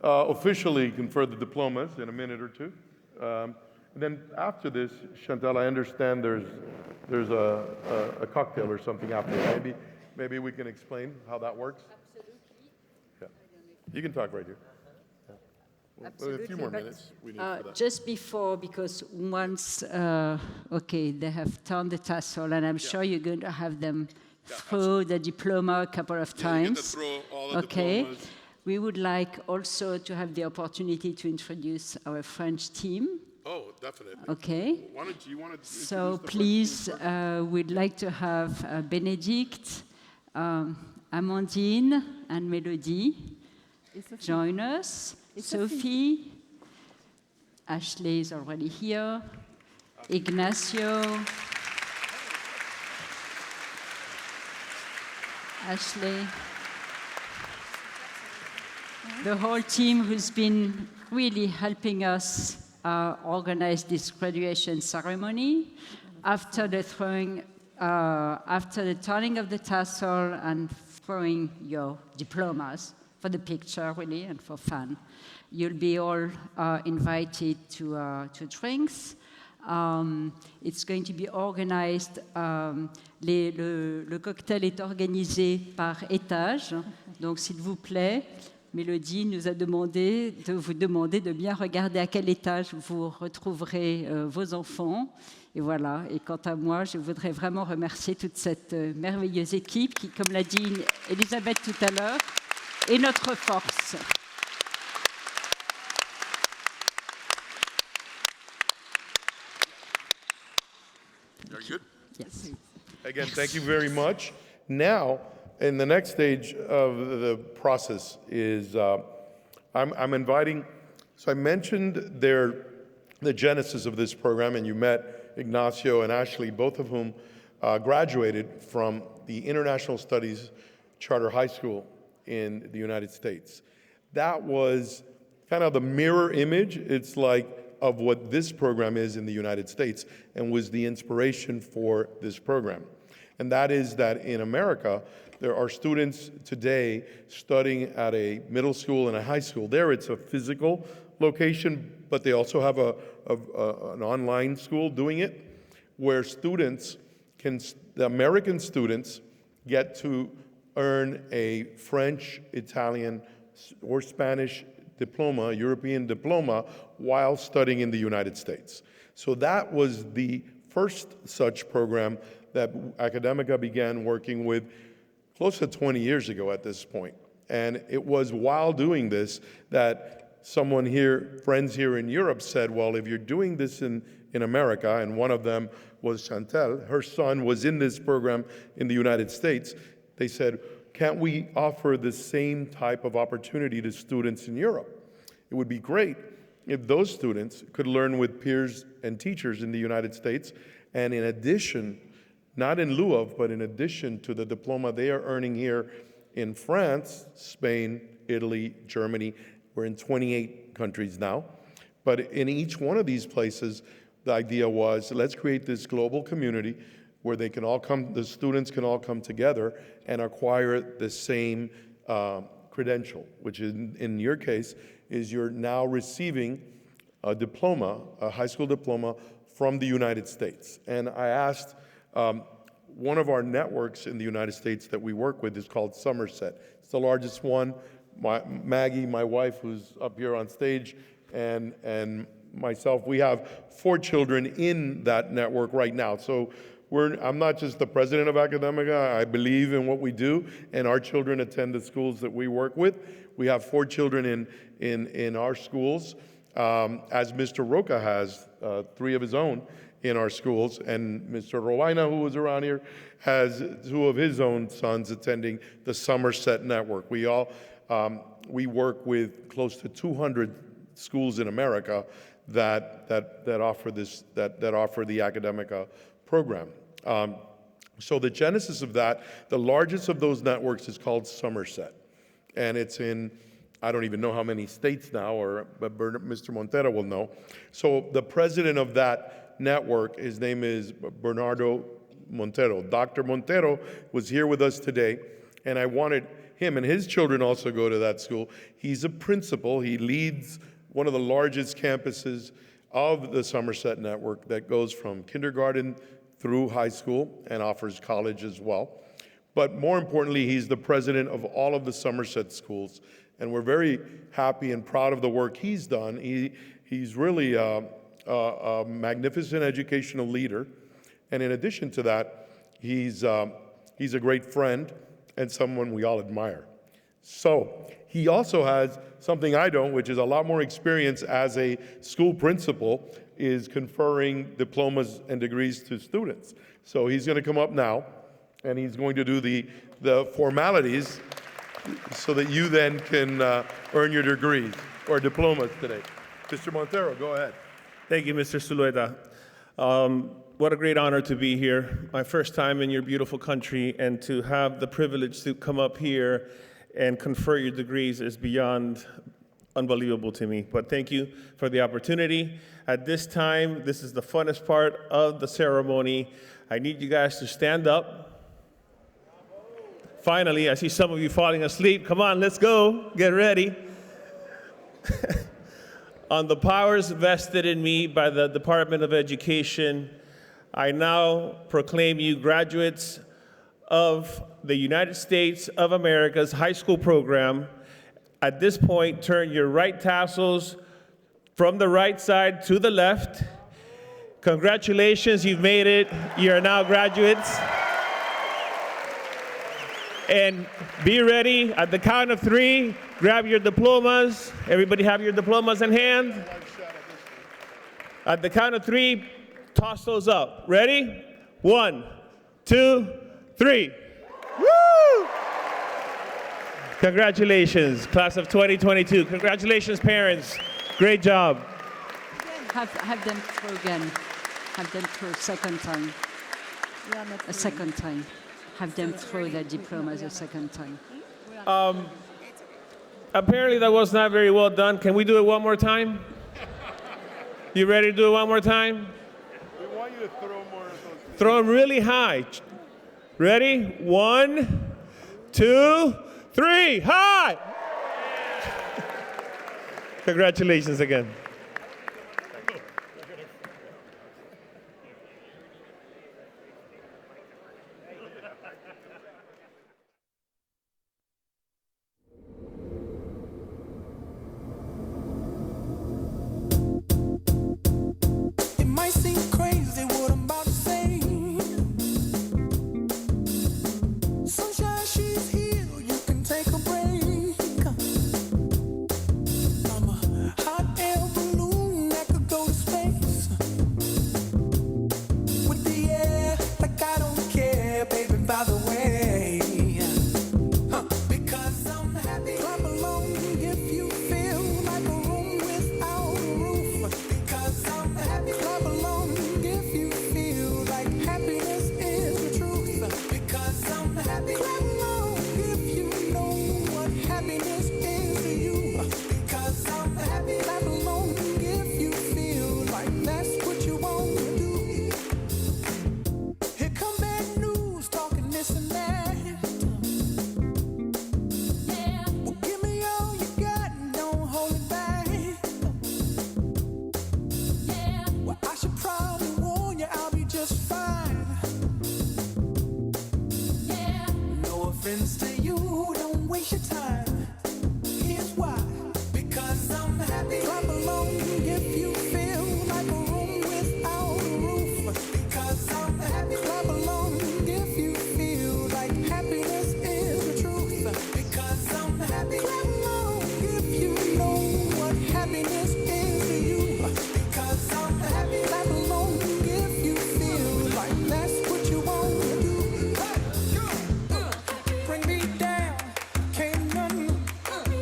officially confer the diplomas in a minute or two. And then after this, Chantal, I understand there's a cocktail or something after. Maybe we can explain how that works? Absolutely. Yeah. You can talk right here.
Absolutely,
a few more minutes we need for that.
Just before, because once, they have turned the tassel, and I'm sure you're going to have them through the diploma a couple of times.
You get to throw all the diplomas.
We would like also to have the opportunity to introduce our French team.
Oh, definitely.
Okay.
You wanted to
So please, we'd like to have Bénédicte, Amandine, and Mélodie join us. Sophie, Ashley is already here. Ignacio, Ashley. The whole team who's been really helping us organize this graduation ceremony. After the turning of the tassel and throwing your diplomas for the picture, really, and for fun, you'll be all invited to drinks. It's going to be organized. Le cocktail est organisé par étage. Donc, s'il vous plaît, Mélodie nous a demandé de vous demander de bien regarder à quel étage vous retrouverez vos enfants. Et voilà. Et quant à moi, je voudrais vraiment remercier toute cette merveilleuse équipe qui, comme l'a dit Elisabeth tout à l'heure, est notre force.
Are you good?
Yes.
Again, thank you very much. Now, in the next stage of the process is I'm inviting, so I mentioned the genesis of this program, and you met Ignacio and Ashley, both of whom graduated from the International Studies Charter High School in the United States. That was kind of the mirror image, it's like, of what this program is in the United States, and was the inspiration for this program. And that is that in America, there are students today studying at a middle school and a high school. There it's a physical location, but they also have an online school doing it, where students the American students get to earn a French, Italian, or Spanish diploma, European diploma, while studying in the United States. So that was the first such program that Academica began working with close to 20 years ago at this point. And it was while doing this that someone here, friends here in Europe said, well, if you're doing this in America, and one of them was Chantel, her son was in this program in the United States, they said, can't we offer the same type of opportunity to students in Europe? It would be great if those students could learn with peers and teachers in the United States, and in addition, not in lieu of, but in addition to the diploma they are earning here in France, Spain, Italy, Germany. We're in 28 countries now. But in each one of these places, the idea was, let's create this global community where they can all come, the students can all come together and acquire the same credential, which in your case is you're now receiving a diploma, a high school diploma from the United States. And I asked, one of our networks in the United States that we work with is called Somerset. It's the largest one. Maggie, my wife, who's up here on stage, and myself, we have 4 children in that network right now. So I'm not just the president of Academica, I believe in what we do, and our children attend the schools that we work with. We have 4 children in our schools, as Mr. Roca has 3 of his own in our schools, and Mr. Rowena, who was around here, has 2 of his own sons attending the Somerset network. We work with close to 200 schools in America that offer the Academica program. So the genesis of that, the largest of those networks is called Somerset, and it's in, I don't even know how many states now, but Mr. Montero will know. So the president of that network, his name is Bernardo Montero. Dr. Montero was here with us today, and I wanted him and his children also go to that school. He's a principal. He leads one of the largest campuses of the Somerset network that goes from kindergarten through high school and offers college as well. But more importantly, he's the president of all of the Somerset schools, and we're very happy and proud of the work he's done. He's really a magnificent educational leader, and in addition to that, he's a great friend and someone we all admire. So he also has something I don't, which is a lot more experience as a school principal, is conferring diplomas and degrees to students. So he's going to come up now, and he's going to do the formalities so that you then can earn your degrees or diplomas today. Mr. Montero, go ahead.
Thank you, Mr. Zulueta. What a great honor to be here. My first time in your beautiful country, and to have the privilege to come up here and confer your degrees is beyond unbelievable to me. But thank you for the opportunity. At this time, this is the funnest part of the ceremony. I need you guys to stand up. Finally, I see some of you falling asleep. Come on, let's go. Get ready. On the powers vested in me by the Department of Education, I now proclaim you graduates of the United States of America's high school program. At this point, turn your right tassels from the right side to the left. Congratulations, you've made it. You are now graduates. And be ready at the count of 3. Grab your diplomas. Everybody have your diplomas in hand. At the count of 3, toss those up. Ready? 1, 2, 3. Woo! Congratulations, class of 2022. Congratulations, parents. Great job.
Have them through again. Have them through a second time. A second time. Have them throw their diplomas a second time.
Apparently that was not very well done. Can we do it one more time? You ready to do it one more time?
We want you to throw more of those.
Throw them really high. Ready? 1, 2, 3, high! Congratulations again.
It might seem crazy what I'm about to say. Sunshine, she's here, you can take a break. I'm a hot air balloon that could go to space. With the air, like I don't care, baby, by the way. Because I'm happy. Clap along if you feel like a room without a roof. Because I'm happy. Clap along if you feel like happiness is the truth. Because I'm happy. Clap along if you know what happiness is to you. Because I'm happy. Clap along if you feel like that's what you want to do. Here come bad news, talking this and that. Well, give me all you got and don't hold it back. Well, I should probably warn you, I'll be just fine. No offense to you, don't waste your time. Here's why. Because I'm happy. Clap along if you feel like a room without a roof. Because I'm happy. Clap along if you feel like happiness is the truth. Because I'm happy. Clap along if you know what happiness is to you. Because I'm happy. Clap along if you feel like that's what you want to do. Bring me down, can't none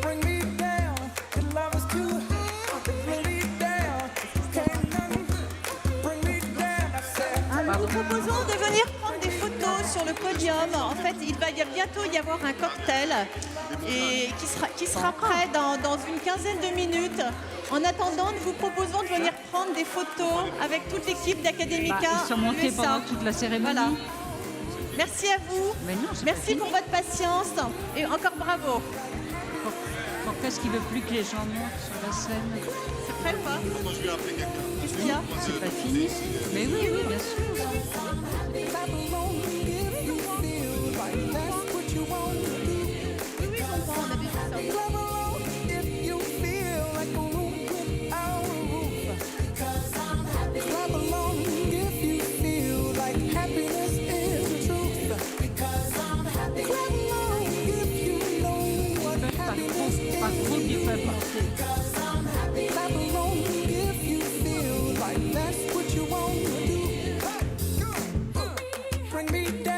bring me down. Your love is too high, bring me down, can't none bring me down. I said.
Nous vous proposons de venir prendre des photos sur le podium. En fait, il va bientôt y avoir un cocktail et qui sera prêt dans une quinzaine de minutes. En attendant, nous vous proposons de venir prendre des photos avec toute l'équipe d'Academica.
Ils sont montés
USA.
pendant toute la cérémonie.
Voilà. Merci à vous.
Mais non, c'est
Merci
pas
pour votre patience et encore bravo.
Pourquoi est-ce qu'il ne veut plus que les gens montent sur la scène?
C'est prêt ou pas? Qu'est-ce qu'il y a?
C'est pas fini. Mais oui, oui, bien sûr.
Clap along if you know what Because I'm happy. Clap along if you feel like that's what you want to do. Bring me down.